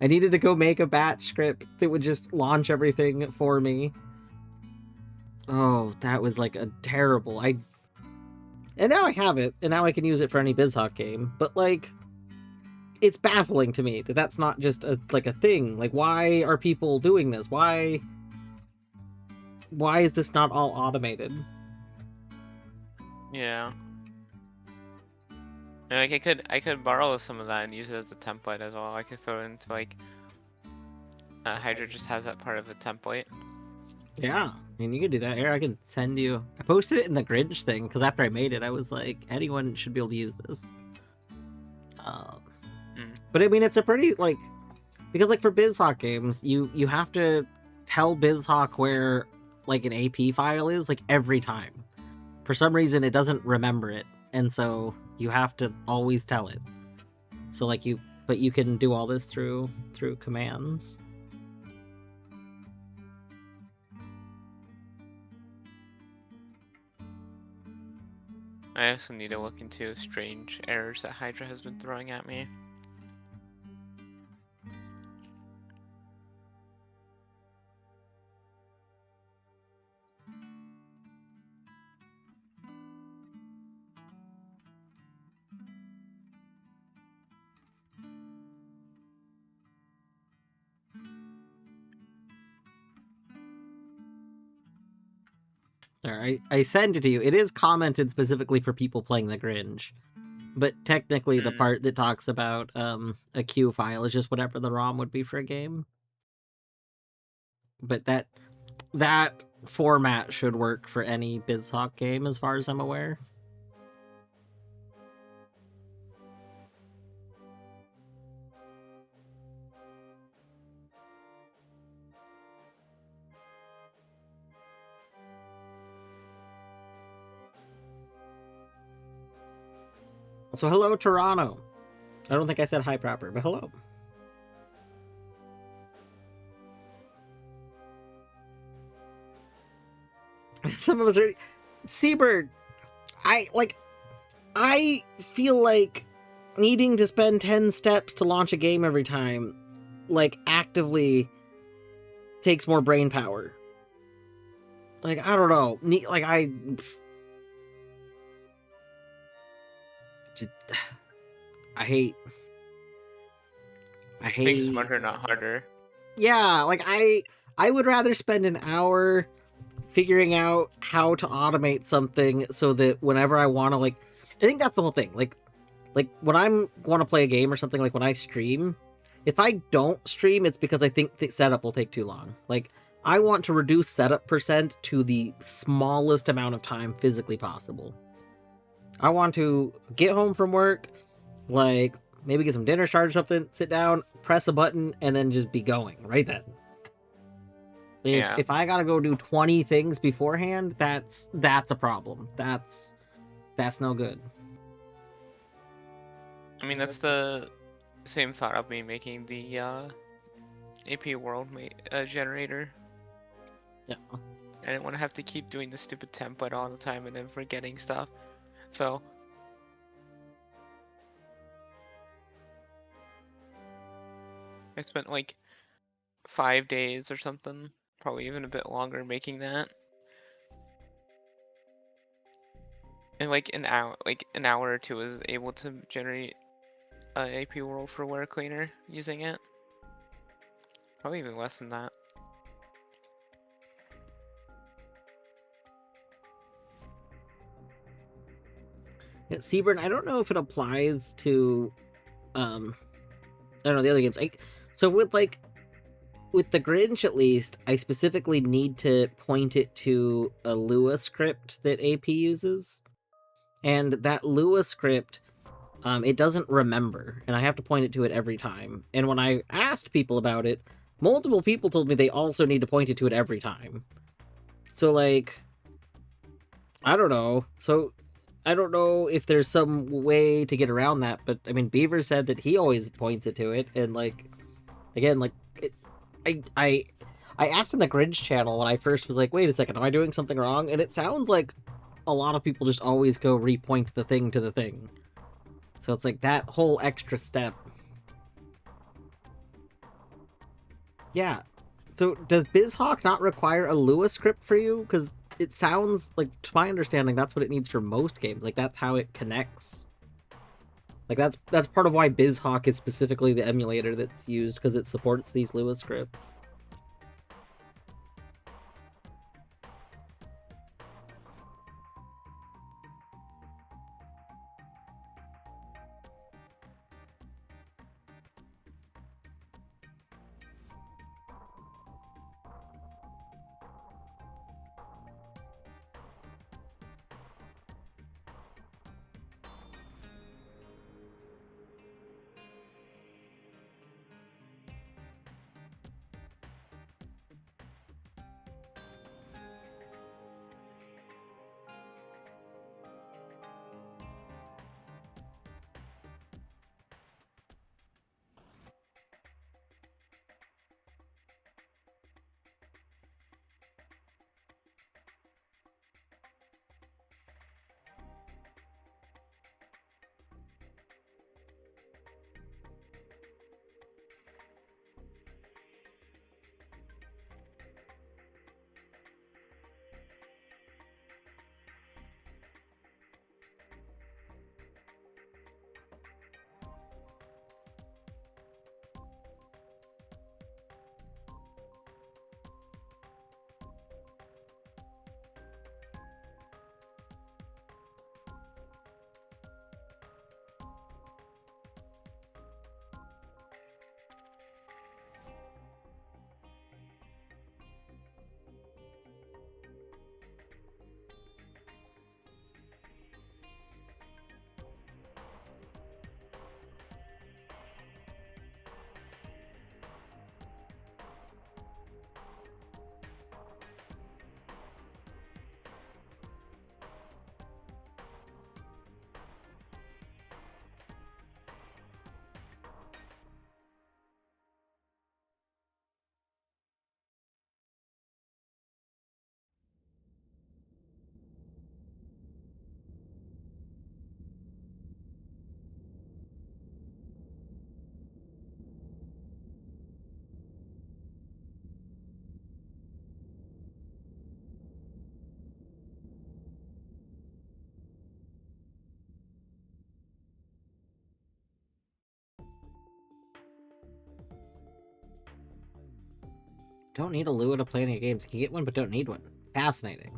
I needed to go make a batch script that would just launch everything for me. Oh, that was like a terrible. And now I have it, and now I can use it for any BizHawk game. But like, it's baffling to me that that's not just a thing. Like, why are people doing this? Why is this not all automated? Yeah. And, like, I could borrow some of that and use it as a template as well. I could throw it into like Hydra just has that part of a template. Yeah, I mean, you could do that here. I can send you. I posted it in the Grinch thing because after I made it, I was like, anyone should be able to use this. But I mean, it's a pretty like, because like for BizHawk games, you have to tell BizHawk where like an AP file is like every time. For some reason, it doesn't remember it, and so you have to always tell it. So like but you can do all this through commands. I also need to look into strange errors that Hydra has been throwing at me. Alright, I sent it to you. It is commented specifically for people playing the Grinch. But technically the part that talks about a queue file is just whatever the ROM would be for a game. But that format should work for any BizHawk game as far as I'm aware. So hello, Toronto. I don't think I said hi proper, but hello. Some of us are... Seabird, I feel like needing to spend 10 steps to launch a game every time, like, actively takes more brain power. Like, I don't know. I hate Think smarter, not harder. Yeah, like I would rather spend an hour figuring out how to automate something so that whenever I want to, like, I think that's the whole thing. Like when I'm going to play a game or something, like when I stream, if I don't stream, it's because I think the setup will take too long. Like, I want to reduce setup percent to the smallest amount of time physically possible. I want to get home from work, like, maybe get some dinner started or something, sit down, press a button, and then just be going right then. If I gotta go do 20 things beforehand, that's a problem. That's no good. I mean, that's the same thought of me making the AP world generator. Yeah. I didn't want to have to keep doing the stupid template all the time and then forgetting stuff. So I spent like 5 days or something, probably even a bit longer, making that. And like an hour or two, I was able to generate an AP world for Wear Cleaner using it. Probably even less than that. Yeah, Seaburn, I don't know if it applies to, I don't know, the other games. So with the Grinch, at least, I specifically need to point it to a Lua script that AP uses. And that Lua script, it doesn't remember, and I have to point it to it every time. And when I asked people about it, multiple people told me they also need to point it to it every time. So, like, I don't know. So, I don't know if there's some way to get around that, but, I mean, Beaver said that he always points it to it, and, like, again, like, I asked in the Grinch channel when I first was like, wait a second, am I doing something wrong? And it sounds like a lot of people just always go repoint the thing to the thing. So it's like that whole extra step. Yeah. So does BizHawk not require a Lua script for you? Because it sounds like, to my understanding, that's what it needs for most games. Like, that's how it connects. Like, that's part of why BizHawk is specifically the emulator that's used, because it supports these Lua scripts. Don't need a Lua to play any games. You can get one, but don't need one. Fascinating.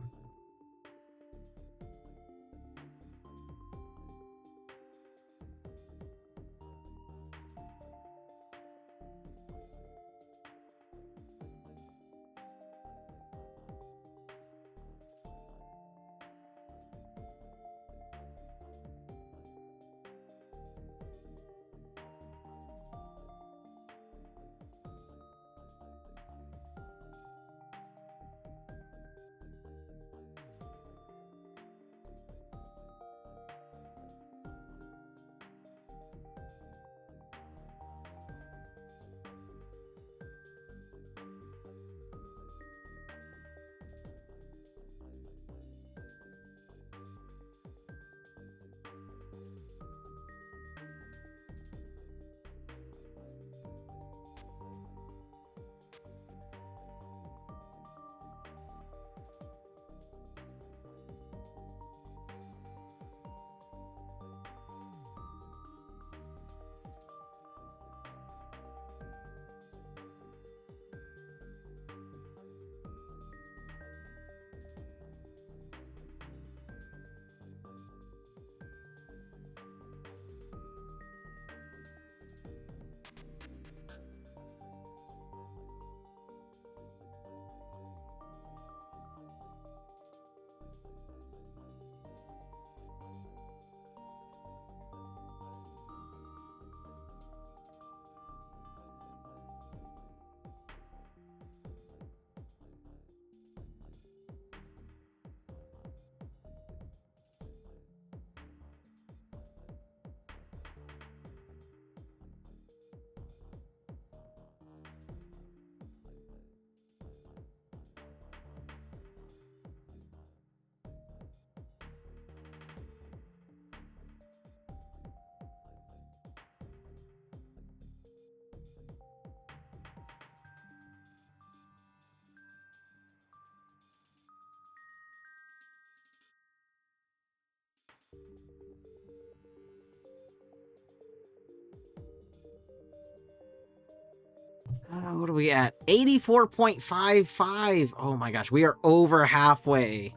are we at? 84.55. Oh my gosh, we are over halfway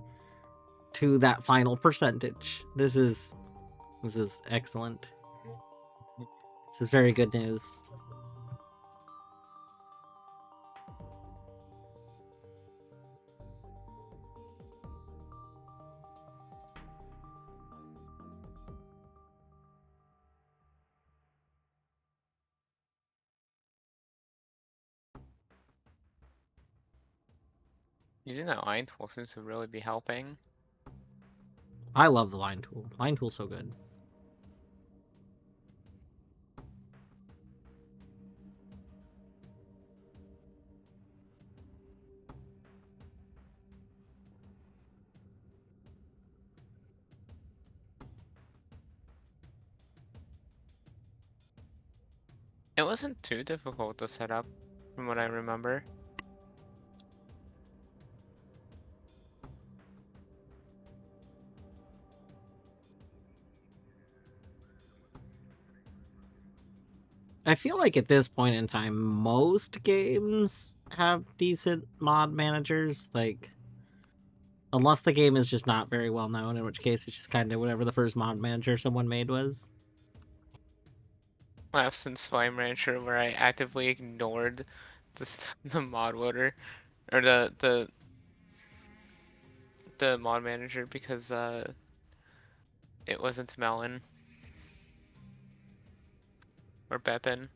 to that final percentage. This is excellent. This is very good news. Using that line tool seems to really be helping. I love the line tool. Line tool's so good. It wasn't too difficult to set up, from what I remember. I feel like at this point in time, most games have decent mod managers. Like, unless the game is just not very well known, in which case it's just kind of whatever the first mod manager someone made was. Well, since Slime Rancher, where I actively ignored the mod loader or the mod manager because it wasn't Melon or Beppin.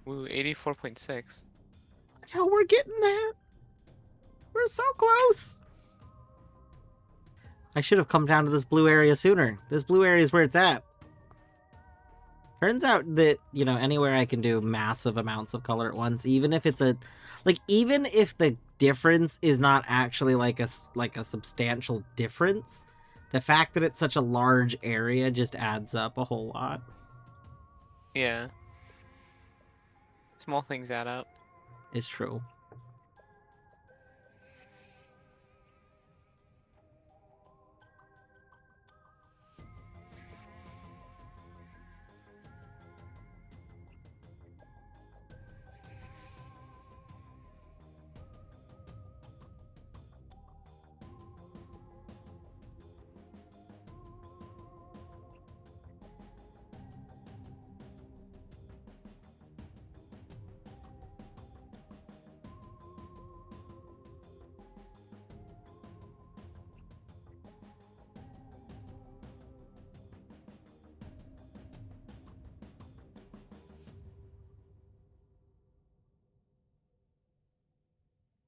Ooh, 84.6. Oh, we're getting there. We're so close. I should have come down to this blue area sooner. This blue area is where it's at. Turns out that, you know, anywhere I can do massive amounts of color at once, even if it's a, like, even if the difference is not actually like a substantial difference, the fact that it's such a large area just adds up a whole lot. Yeah. Small things add up. It's true.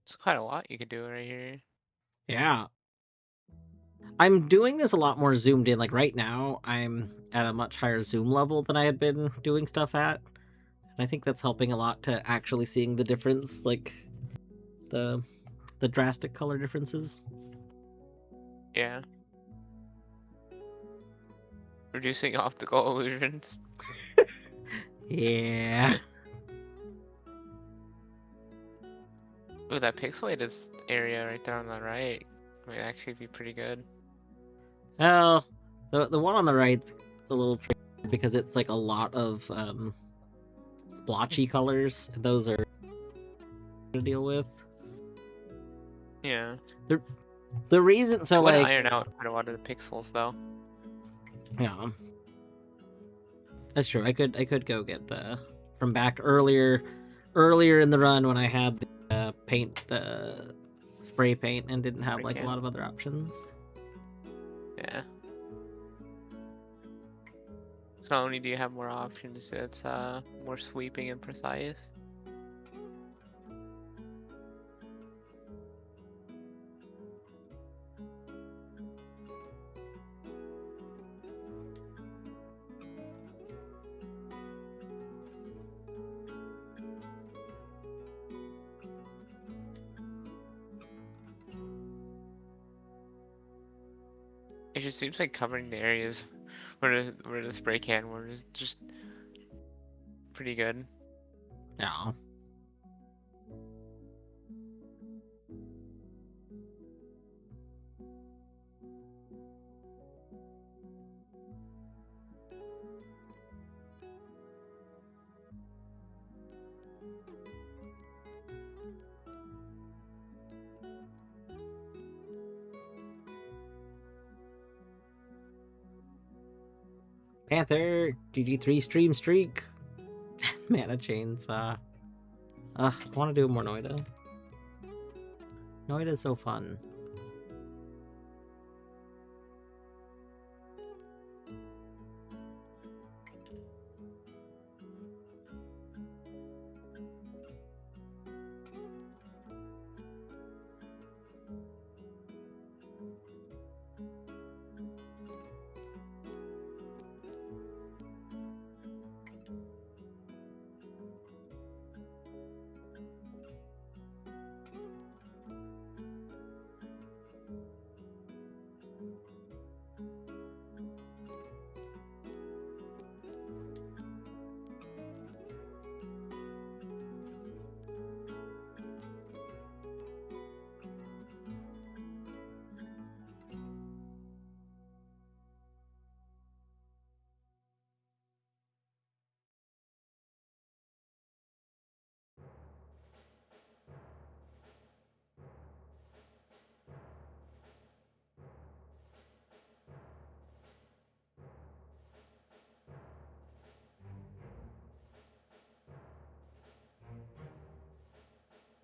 It's quite a lot you could do right here. Yeah. I'm doing this a lot more zoomed in. Like right now, I'm at a much higher zoom level than I had been doing stuff at. And I think that's helping a lot to actually seeing the difference, like the drastic color differences. Yeah. Reducing optical illusions. Yeah. Ooh, that pixelated area right there on the right might actually be pretty good. Well, the one on the right's a little tricky because it's like a lot of splotchy colors. And those are to deal with. Yeah. The reason, so It would like, iron out quite a lot of the pixels though. yeah, that's true. I could go get the from back earlier in the run when I had the paint, spray paint, and didn't have like a lot of other options. Yeah. So not only do you have more options, it's more sweeping and precise. It just seems like covering the areas where the spray can where it's just pretty good. Yeah. Panther, GG3 stream streak. Mana chainsaw. I want to do more Noida. Noida's so fun.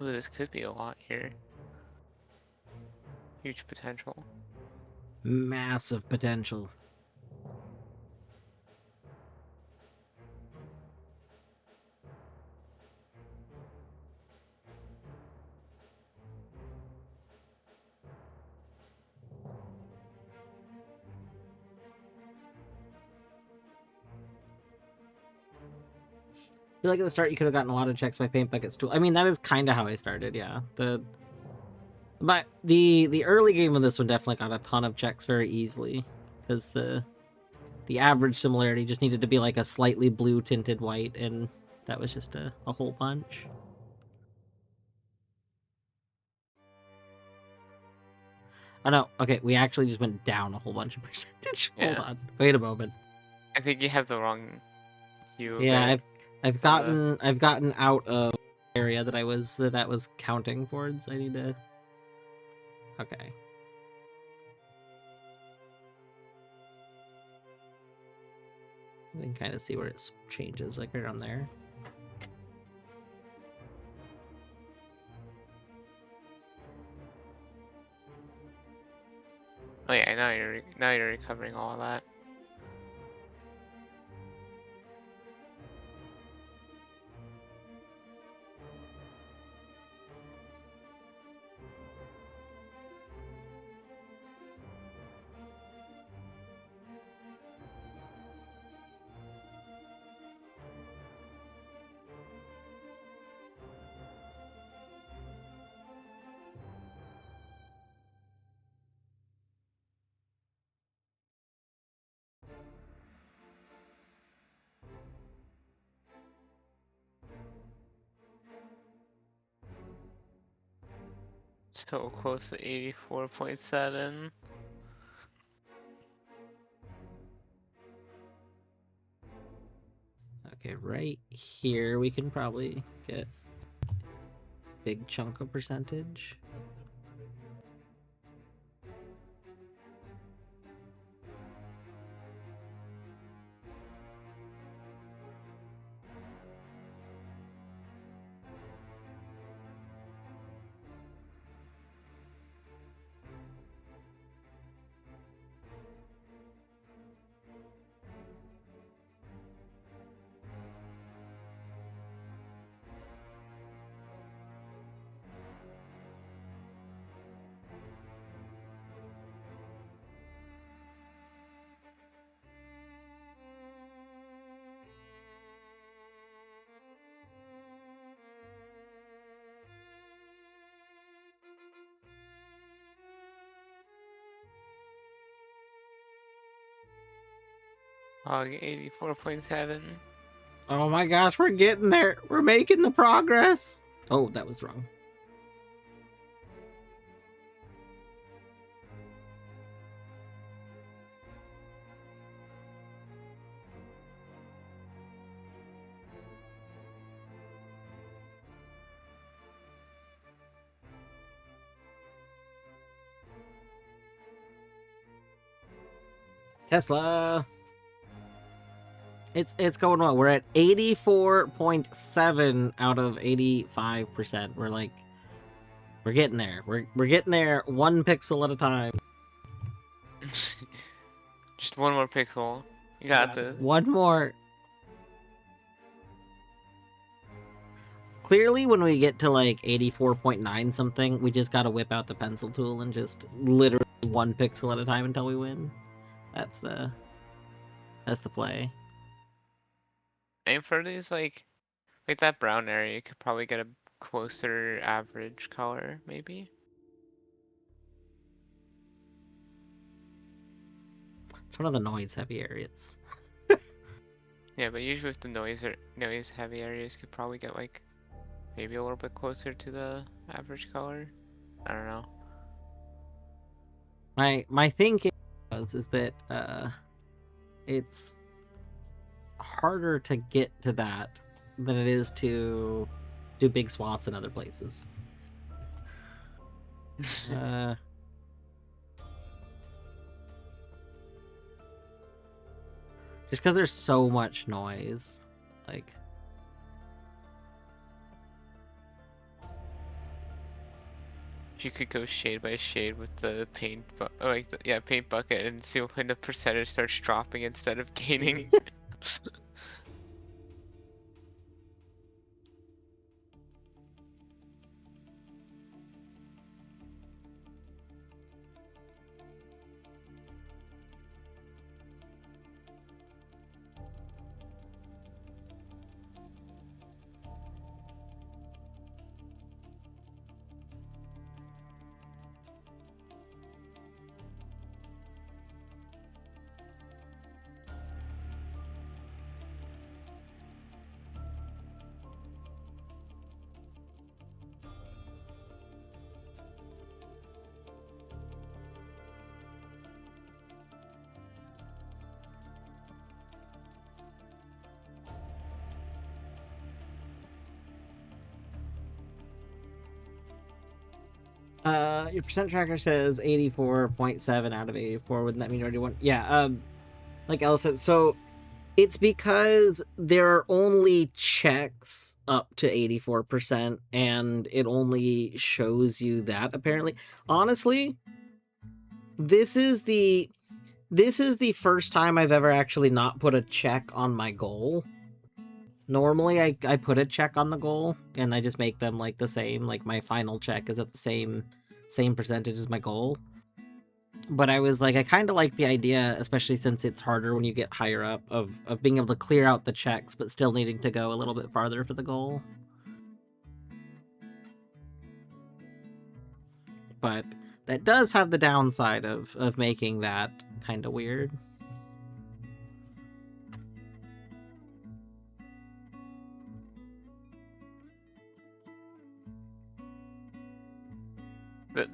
Ooh, this could be a lot here. Huge potential. Massive potential. I feel like at the start you could have gotten a lot of checks by paint buckets too. I mean, that is kind of how I started, yeah. But the early game of this one definitely got a ton of checks very easily, because the average similarity just needed to be like a slightly blue tinted white, and that was just a whole bunch. Oh no, okay, we actually just went down a whole bunch of percentage. Yeah. Hold on, wait a moment. I think you have the wrong hue. Yeah, I've Some gotten out of the area that was counting towards. I need to. Okay. You can kind of see where it changes, like right on there. Oh yeah, now you're recovering all of that. So close to 84.7. Okay, right here we can probably get a big chunk of percentage. Oh, 84.7. Oh my gosh, we're getting there. We're making the progress. Oh, that was wrong. Tesla. It's going well. We're at 84.7 out of 85%. We're getting there. We're getting there 1 pixel at a time. Just one more pixel. You got this. One more. Clearly, when we get to like 84.9 something, we just gotta whip out the pencil tool and just literally 1 pixel at a time until we win. That's the play. And for these like that brown area, you could probably get a closer average color, maybe. It's one of the noise-heavy areas. Yeah, but usually with the noise-heavy areas, you could probably get like maybe a little bit closer to the average color. I don't know. My thinking is that it's harder to get to that than it is to do big swaths in other places. Just because there's so much noise, like. You could go shade by shade with the paint, paint bucket, and see when the percentage starts dropping instead of gaining. Your percent tracker says 84.7 out of 84. Wouldn't that mean you already won? Yeah, like Ella said, so it's because there are only checks up to 84%, and it only shows you that, apparently. Honestly, this is the first time I've ever actually not put a check on my goal. Normally, I put a check on the goal, and I just make them, like, the same. Like, my final check is at the same percentage as my goal. But I was like, I kind of like the idea, especially since it's harder when you get higher up, of being able to clear out the checks, but still needing to go a little bit farther for the goal. But that does have the downside of making that kind of weird.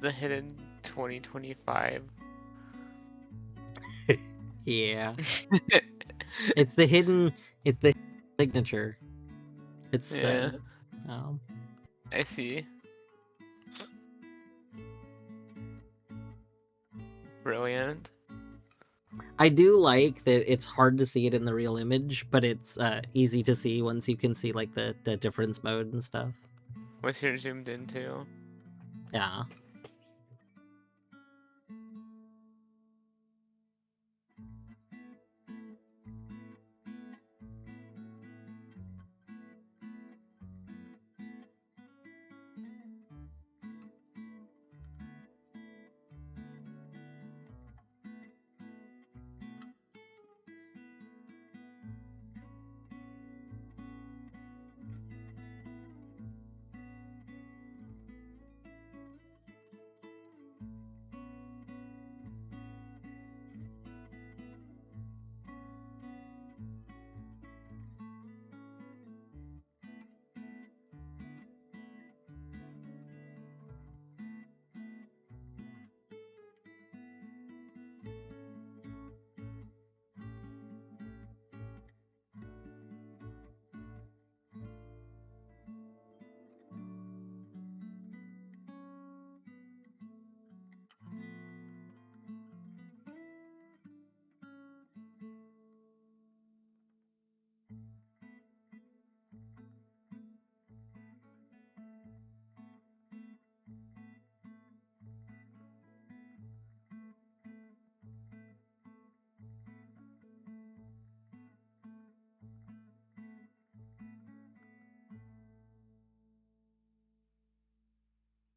The hidden 2025. Yeah. It's the hidden signature. It's Yeah. um I see. Brilliant. I do like that it's hard to see it in the real image, but it's easy to see once you can see like the difference mode and stuff. What's here zoomed into? Yeah.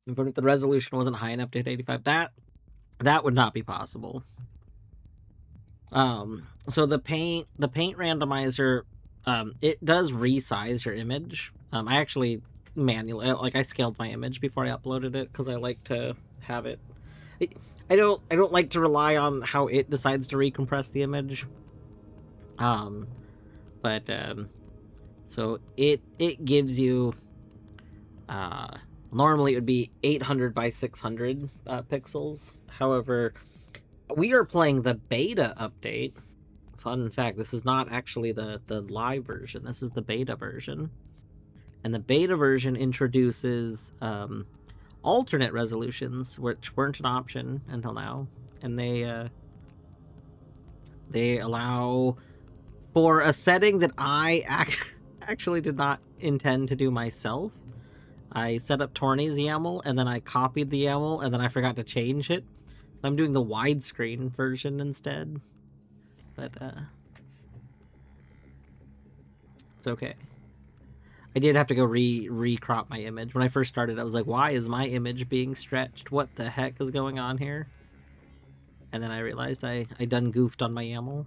But if the resolution wasn't high enough to hit 85, that would not be possible. So the paint randomizer, it does resize your image. I actually manually, I scaled my image before I uploaded it because I like to have it. I don't like to rely on how it decides to recompress the image. So it gives you, normally it would be 800 by 600 pixels. However, we are playing the beta update. Fun fact, this is not actually the live version. This is the beta version. And the beta version introduces alternate resolutions, which weren't an option until now. And they allow for a setting that I actually did not intend to do myself. I set up Torny's YAML, and then I copied the YAML, and then I forgot to change it. So I'm doing the widescreen version instead. But, it's okay. I did have to go re-crop my image. When I first started, I was like, why is my image being stretched? What the heck is going on here? And then I realized I done goofed on my YAML.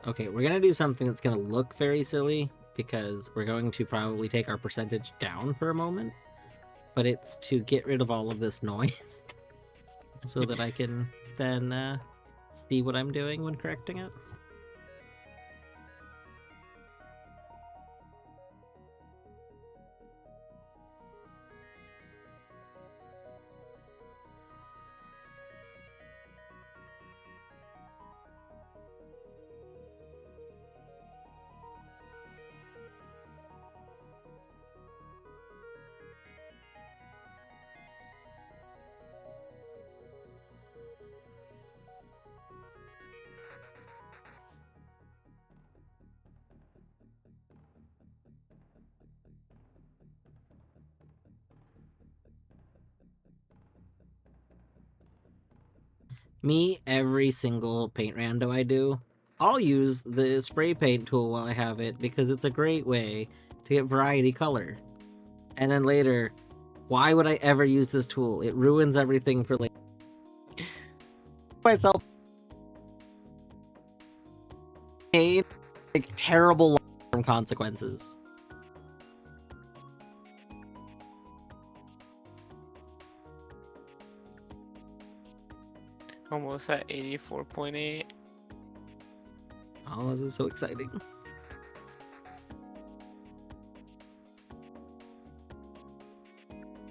Okay, we're gonna do something that's gonna look very silly, because we're going to probably take our percentage down for a moment, but it's to get rid of all of this noise so that I can then see what I'm doing when correcting it. Me, every single paint rando I do, I'll use the spray paint tool while I have it, because it's a great way to get variety color. And then later, why would I ever use this tool? It ruins everything for later. Myself, pain, like terrible long-term consequences. Almost at 84.8. Oh, this is so exciting.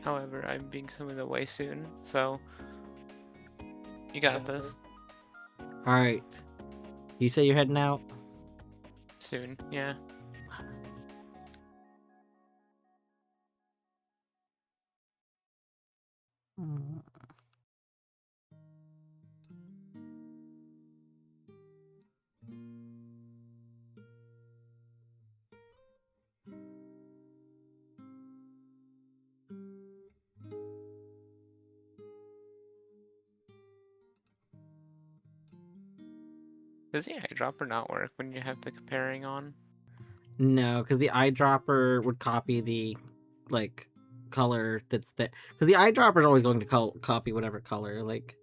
However, I'm being summoned away soon, so you got this. Alright. You say you're heading out? Soon, yeah. Does the eyedropper not work when you have the comparing on? No, because the eyedropper would copy the, like, color that's there. Because the eyedropper is always going to copy whatever color. Like,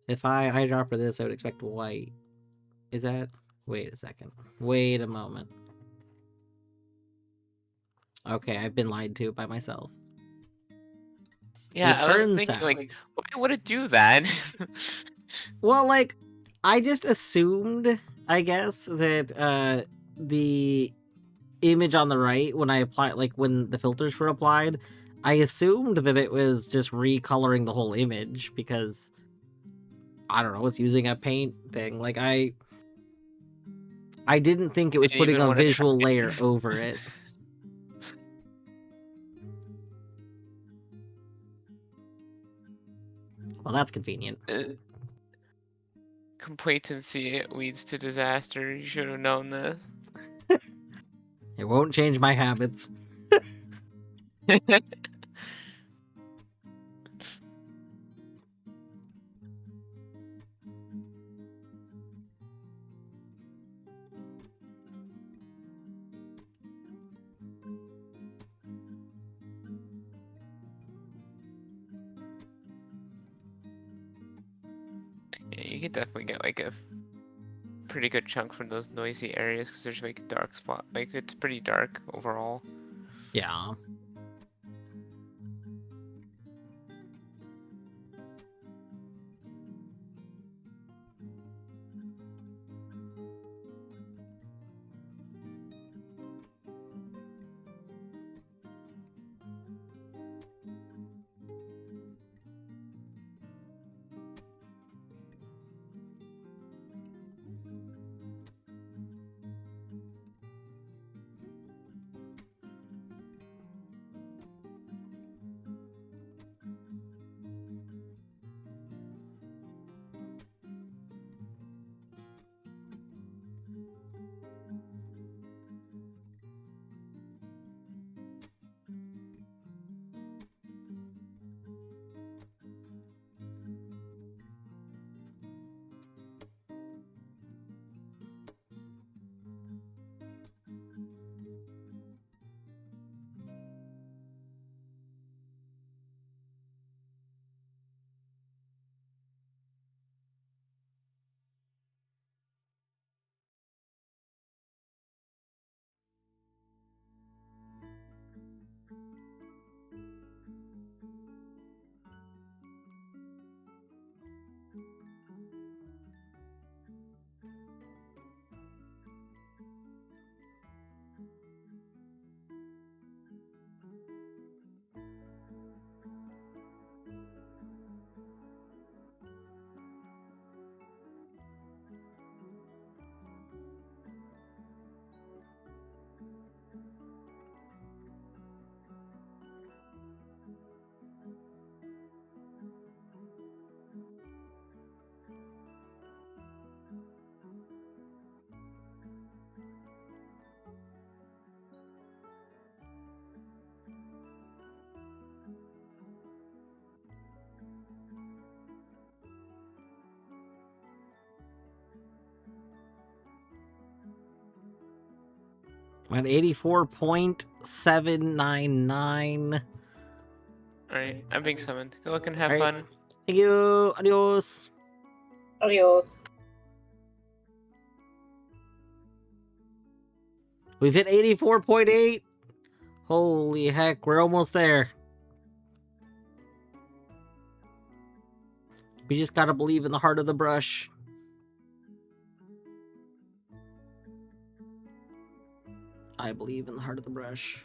if I eyedropper this, I would expect white. Is that Wait a second. Wait a moment. Okay, I've been lied to by myself. Yeah, I was turns thinking, out- like, why would it do that? Well, like, I just assumed, I guess, that the image on the right, when I applied, like, when the filters were applied, I assumed that it was just recoloring the whole image because, I don't know, it's using a paint thing. Like, I didn't think it was Didn't putting even a wanna try visual it. layer over it. Well, that's convenient. Complacency leads to disaster. You should have known this. It won't change my habits. Yeah, you can definitely get like a pretty good chunk from those noisy areas because there's like a dark spot. Like it's pretty dark overall. Yeah. I'm at 84.799. Alright, I'm being summoned. Go look and have Alright. fun. Thank you. Adios. Adios. We've hit 84.8. Holy heck, we're almost there. We just gotta believe in the heart of the brush. I believe in the heart of the brush.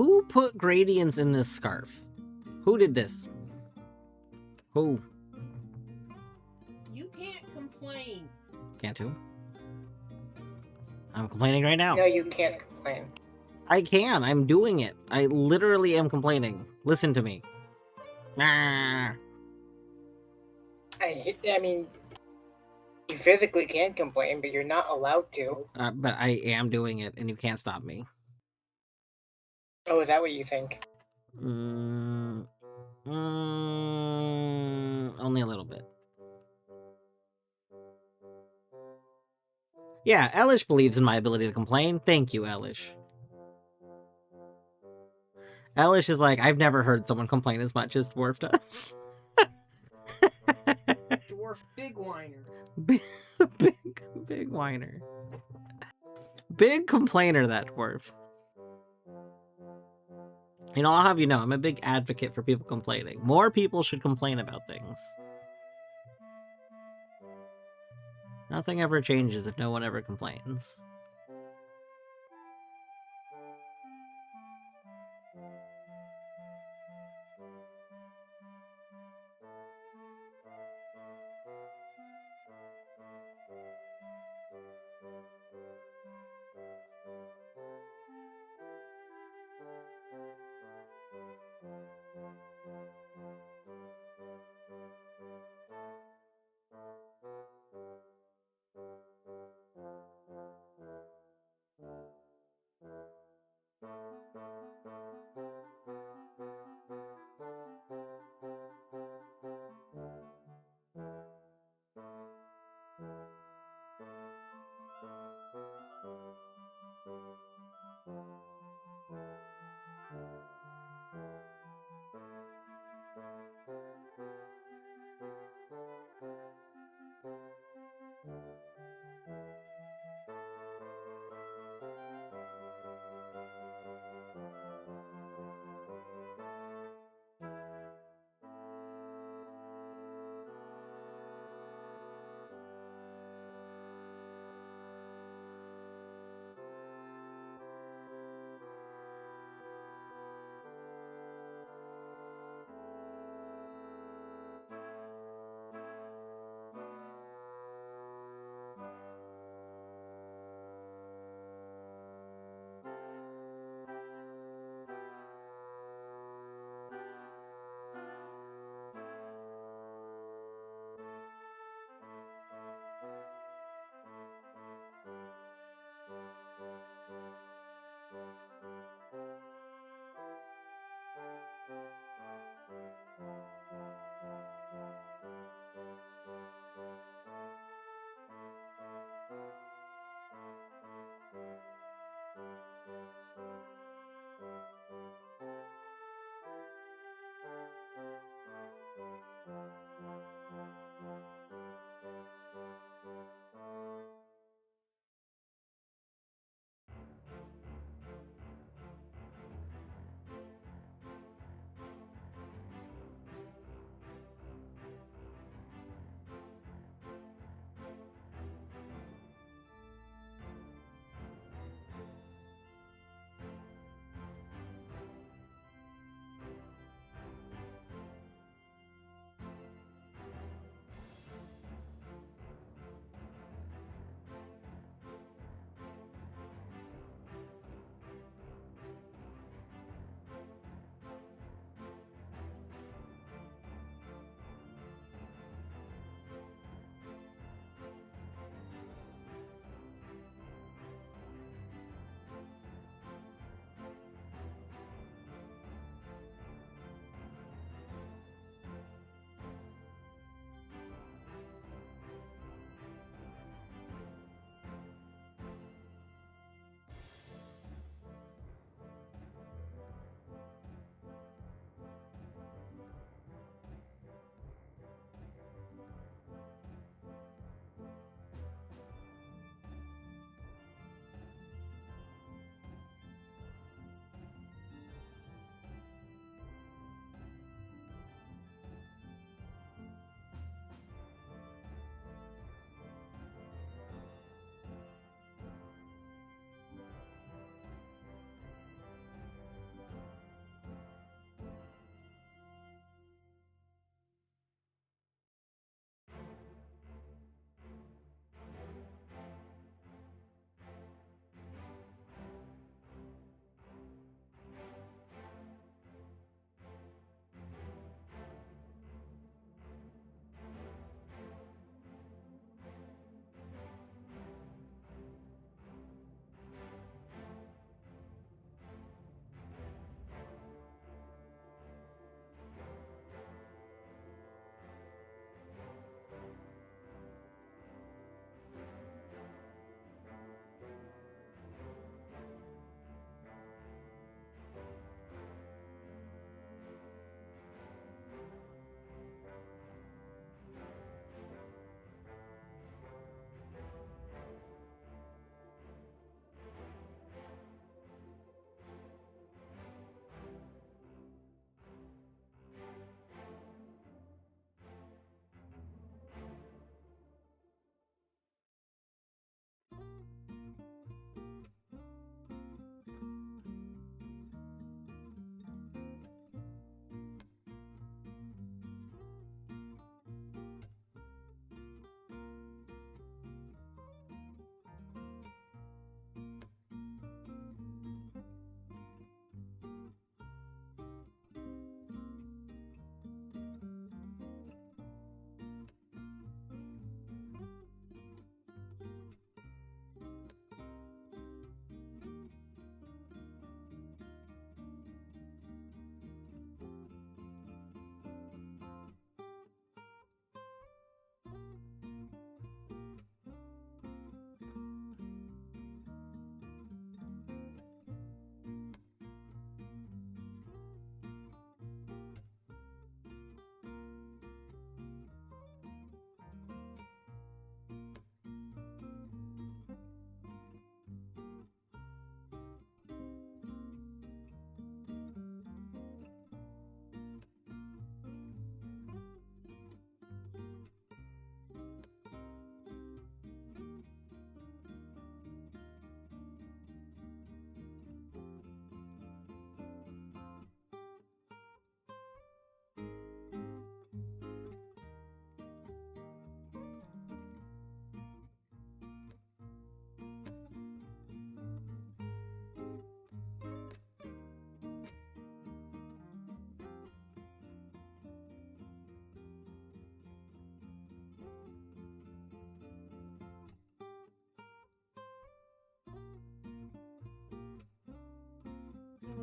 Who put gradients in this scarf? Who did this? Who? You can't complain. Can't do. I'm complaining right now. No, you can't complain. I can. I'm doing it. I literally am complaining. Listen to me. Ah. I mean, you physically can complain, but you're not allowed to. But I am doing it, and you can't stop me. Oh, is that what you think? Only a little bit. Yeah, Elish believes in my ability to complain. Thank you, Elish. Elish is like, I've never heard someone complain as much as Dwarf does. Dwarf big whiner. big whiner. Big complainer, that Dwarf. You know, I'll have you know, I'm a big advocate for people complaining. More people should complain about things. Nothing ever changes if no one ever complains.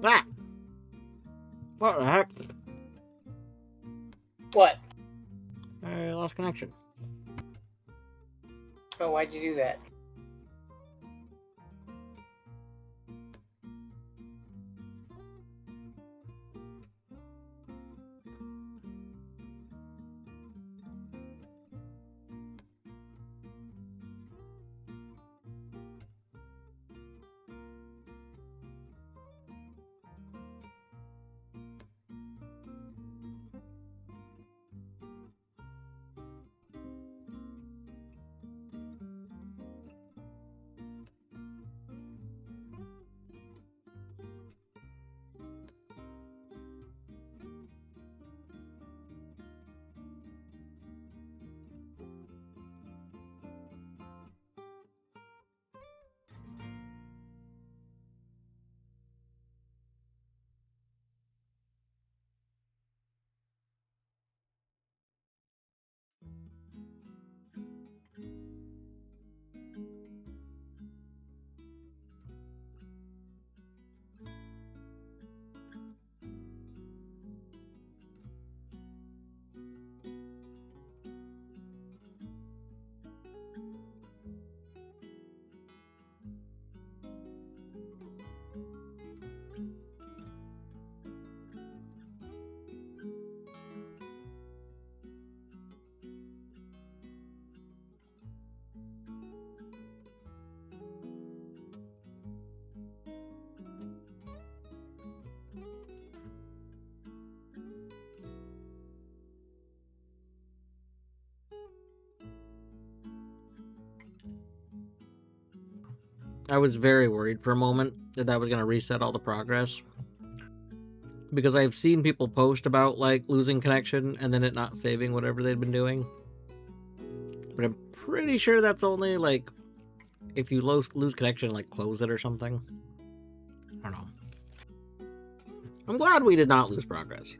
Ah! What the heck? What? I lost connection. Oh, why'd you do that? I was very worried for a moment that was going to reset all the progress. Because I've seen people post about, like, losing connection and then it not saving whatever they'd been doing. But I'm pretty sure that's only, like, if you lose connection, like, close it or something. I don't know. I'm glad we did not lose progress.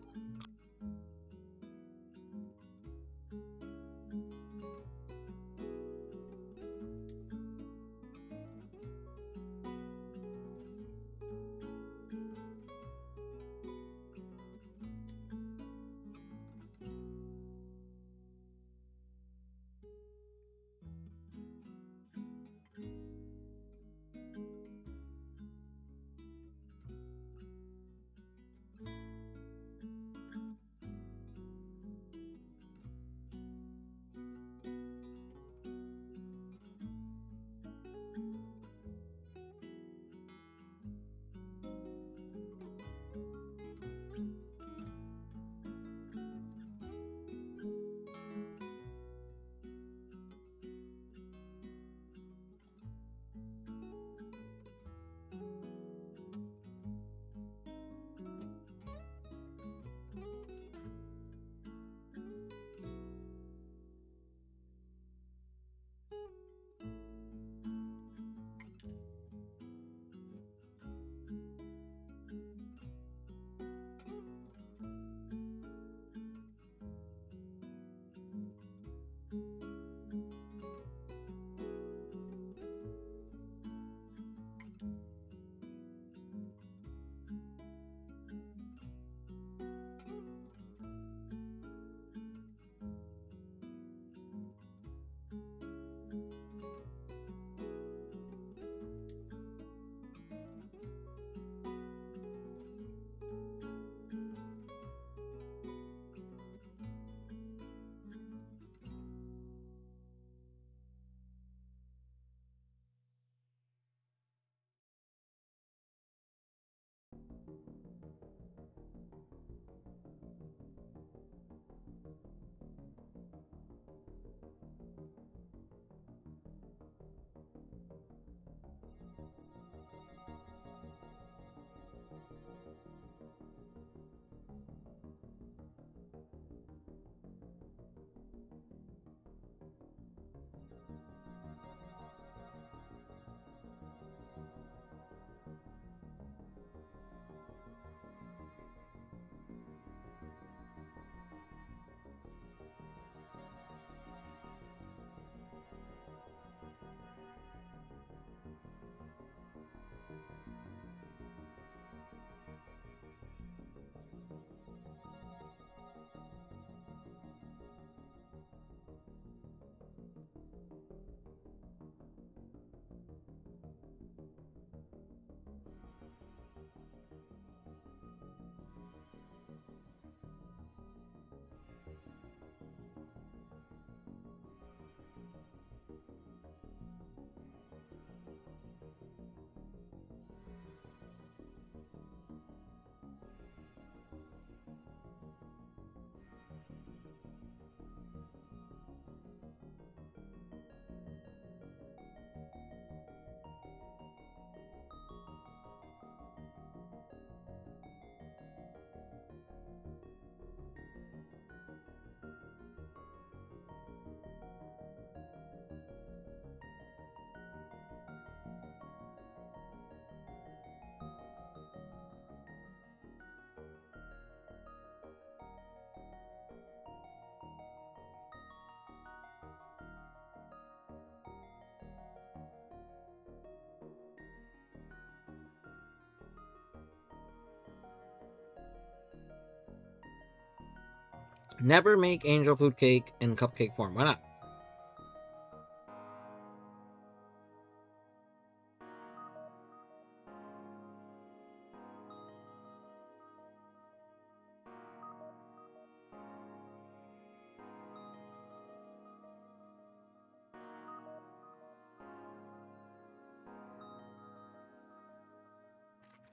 Never make angel food cake in cupcake form. Why not?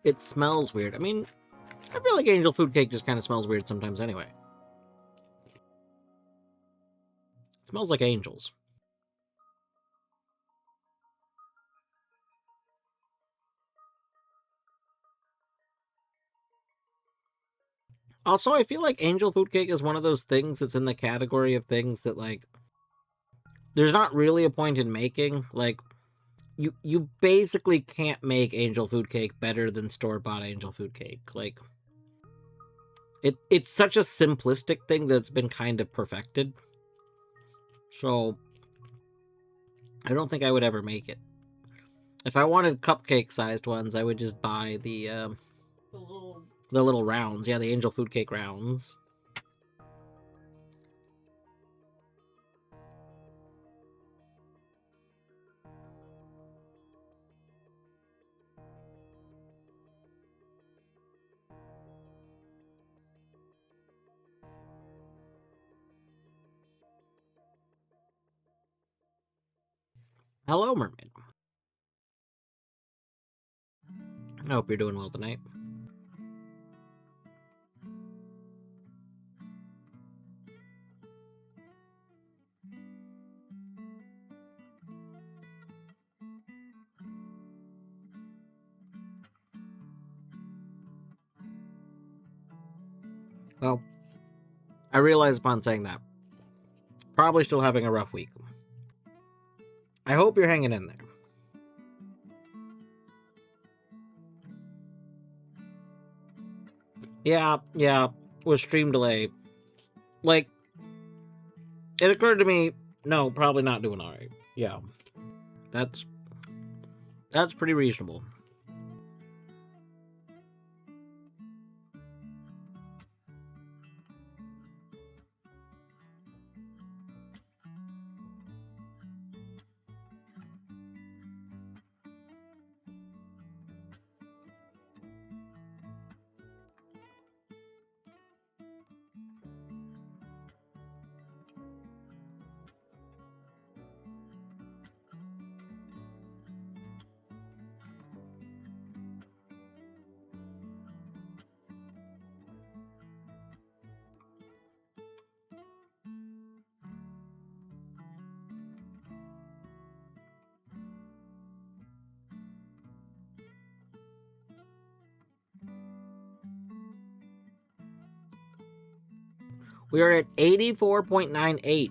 It smells weird. I mean, I feel like angel food cake just kind of smells weird sometimes anyway. It smells like angels. Also, I feel like angel food cake is one of those things that's in the category of things that, like, there's not really a point in making. Like, you basically can't make angel food cake better than store-bought angel food cake. Like, it's such a simplistic thing that's been kind of perfected. So, I don't think I would ever make it. If I wanted cupcake-sized ones, I would just buy the little rounds. Yeah, the angel food cake rounds. Hello, mermaid. I hope you're doing well tonight. Well, I realize upon saying that, probably still having a rough week. I hope you're hanging in there. Yeah, with stream delay. Like, it occurred to me, no, probably not doing alright. Yeah. That's pretty reasonable. We are at 84.98.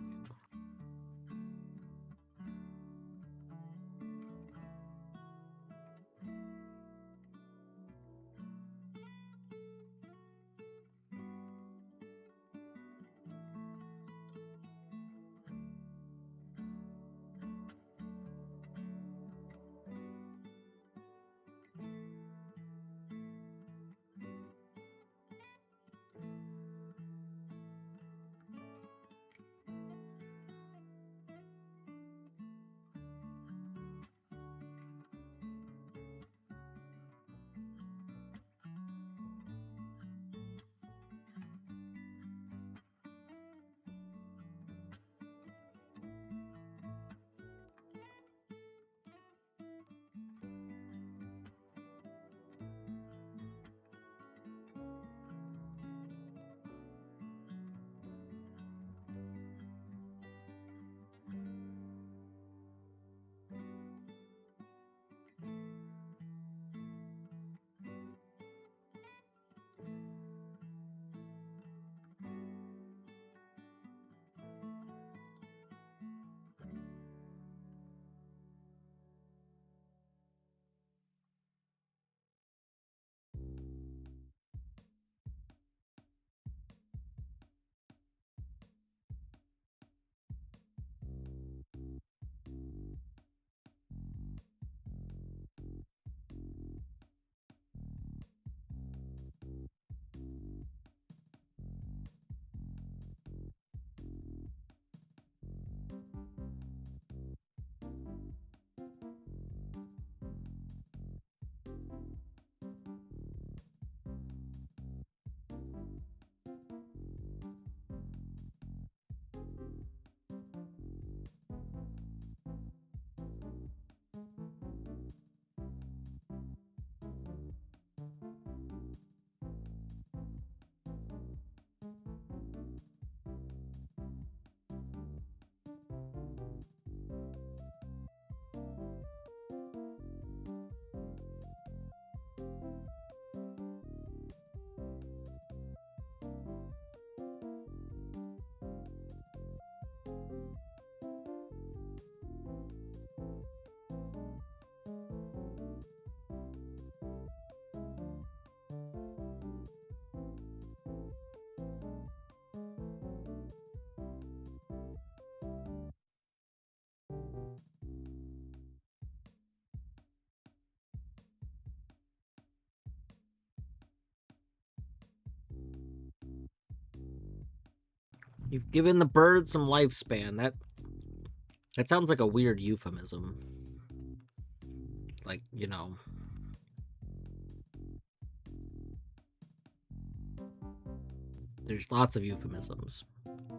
You've given the bird some lifespan. That sounds like a weird euphemism. Like, you know. There's lots of euphemisms.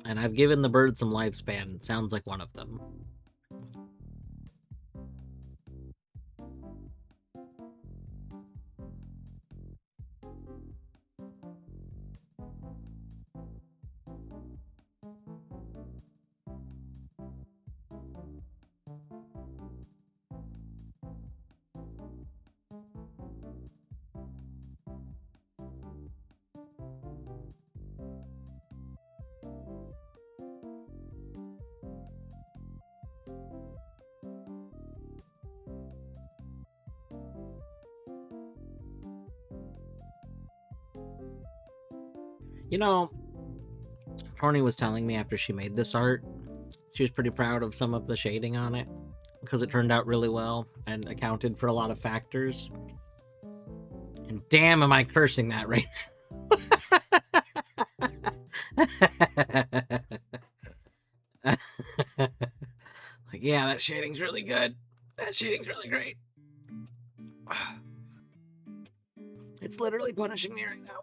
And I've given the bird some lifespan. Sounds like one of them. You know, Horny was telling me after she made this art, she was pretty proud of some of the shading on it because it turned out really well and accounted for a lot of factors. And damn, am I cursing that right now? Like, yeah, that shading's really good. That shading's really great. It's literally punishing me right now.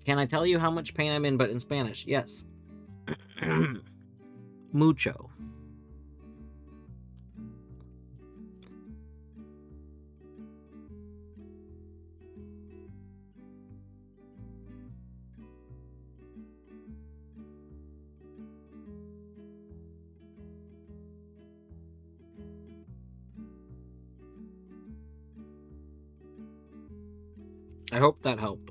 Can I tell you how much pain I'm in, but in Spanish? Yes. Mucho. I hope that helped.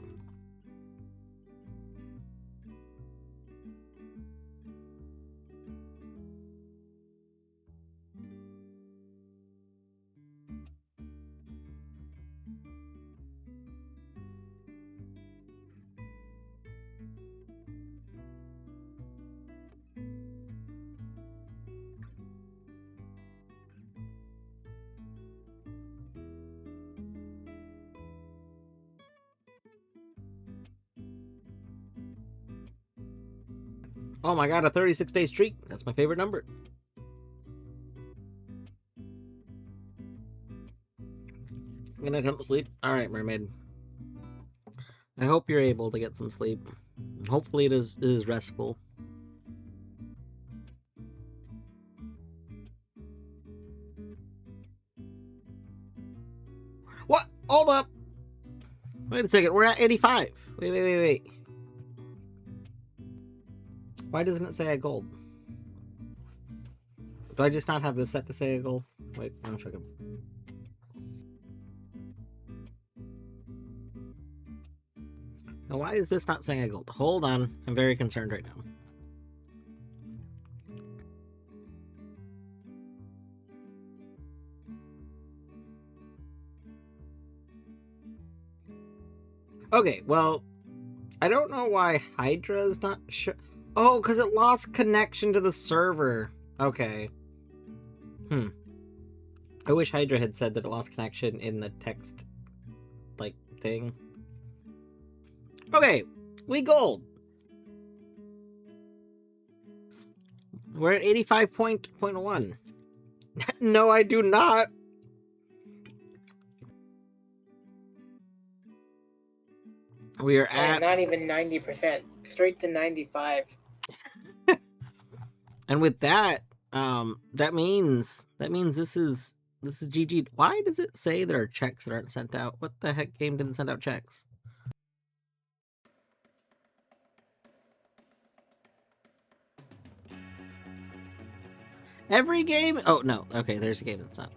Oh my god, a 36-day streak. That's my favorite number. I'm gonna attempt to sleep. Alright, mermaid. I hope you're able to get some sleep. Hopefully it is restful. What? Hold up! Wait a second, we're at 85. Wait. Why doesn't it say I gold? Do I just not have this set to say I gold? Wait, I'm checking. Now, why is this not saying I gold? Hold on, I'm very concerned right now. Okay, well, I don't know why Hydra is not sure. Oh, because it lost connection to the server. Okay. I wish Hydra had said that it lost connection in the text, like, thing. Okay, we gold. We're at 85.1. No, I do not. We are at... not even 90%. Straight to 95. And with that, that means this is GG. Why does it say there are checks that aren't sent out? What the heck game didn't send out checks? Every game? Oh no. Okay, there's a game that's not.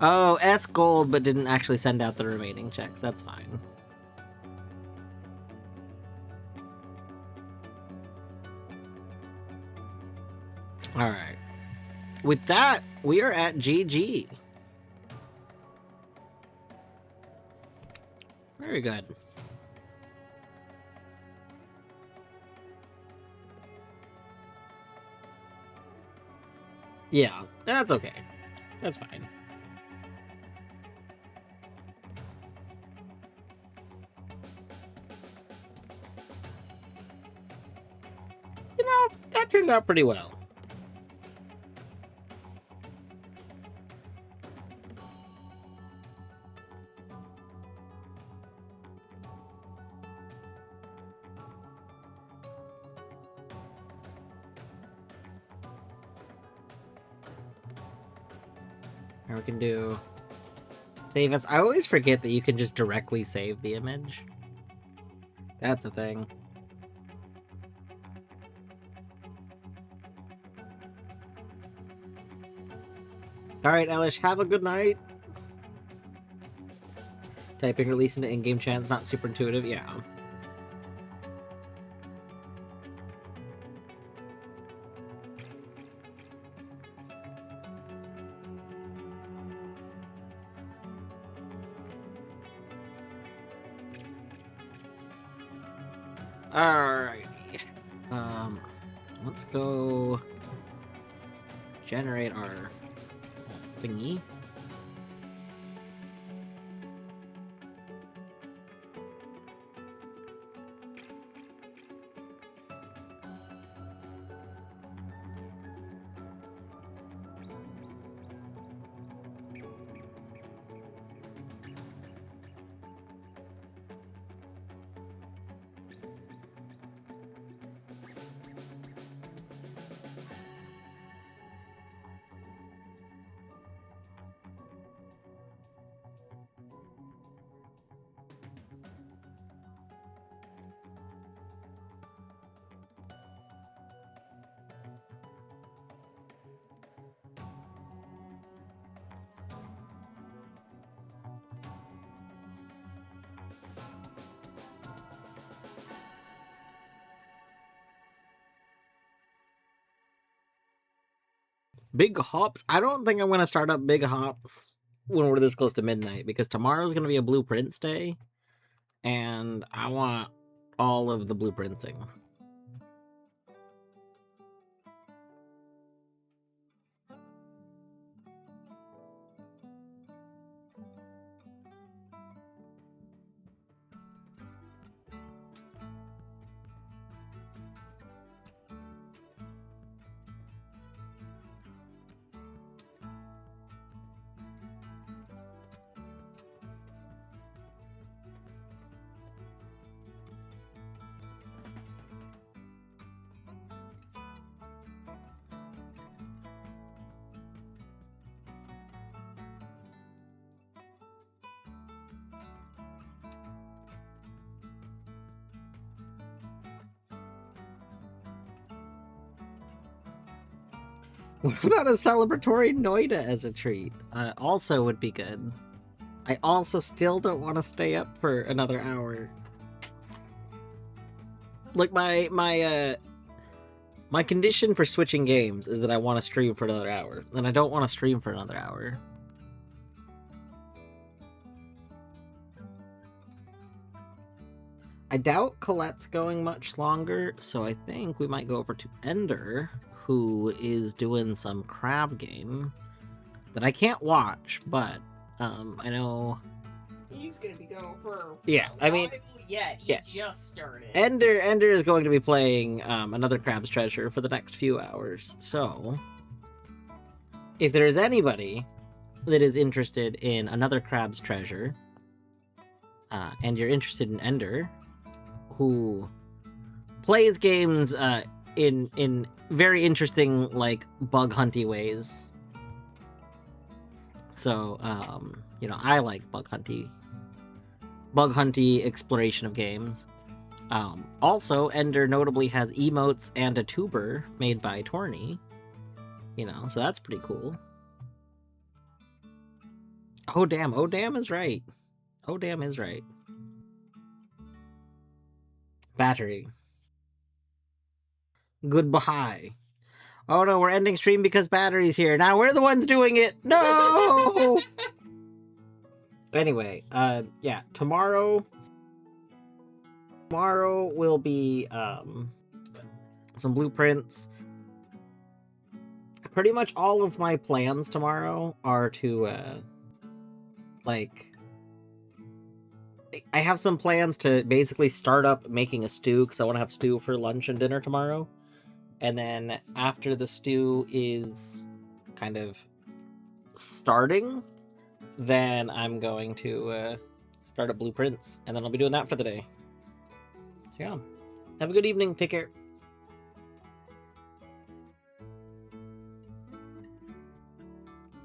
Oh, S gold, but didn't actually send out the remaining checks. That's fine. All right. With that, we are at GG. Very good. Yeah, that's okay. That's fine. You know, that turned out pretty well. Or we can do save as. I always forget that you can just directly save the image. That's a thing. Alright, Elish, have a good night. Typing release into in-game chat is not super intuitive, yeah. Alrighty. Let's go generate our thingy. Big hops? I don't think I'm going to start up big hops when we're this close to midnight, because tomorrow's going to be a blueprints day, and I want all of the blueprintsing. What about a celebratory Noida as a treat? Also would be good. I also still don't want to stay up for another hour. Like my condition for switching games is that I want to stream for another hour, and I don't want to stream for another hour. I doubt Colette's going much longer, so I think we might go over to Ender, who is doing some crab game that I can't watch, but I know He's gonna be going for Yeah, I mean, he just started. Ender is going to be playing another Crab's Treasure for the next few hours. So, if there is anybody that is interested in another Crab's Treasure, and you're interested in Ender, who plays games in very interesting, like, bug hunty ways. So, you know, I like bug hunty exploration of games. Also, Ender notably has emotes and a tuber made by Torny. You know, so that's pretty cool. Oh damn is right. Oh damn is right. Battery. Goodbye. Oh no, we're ending stream because battery's here. Now we're the ones doing it. No! Anyway, yeah, tomorrow Tomorrow will be some blueprints. Pretty much all of my plans tomorrow are to like I have some plans to basically start up making a stew because I want to have stew for lunch and dinner tomorrow. And then after the stew is kind of starting, then I'm going to start up blueprints, and then I'll be doing that for the day. So yeah, have a good evening. Take care.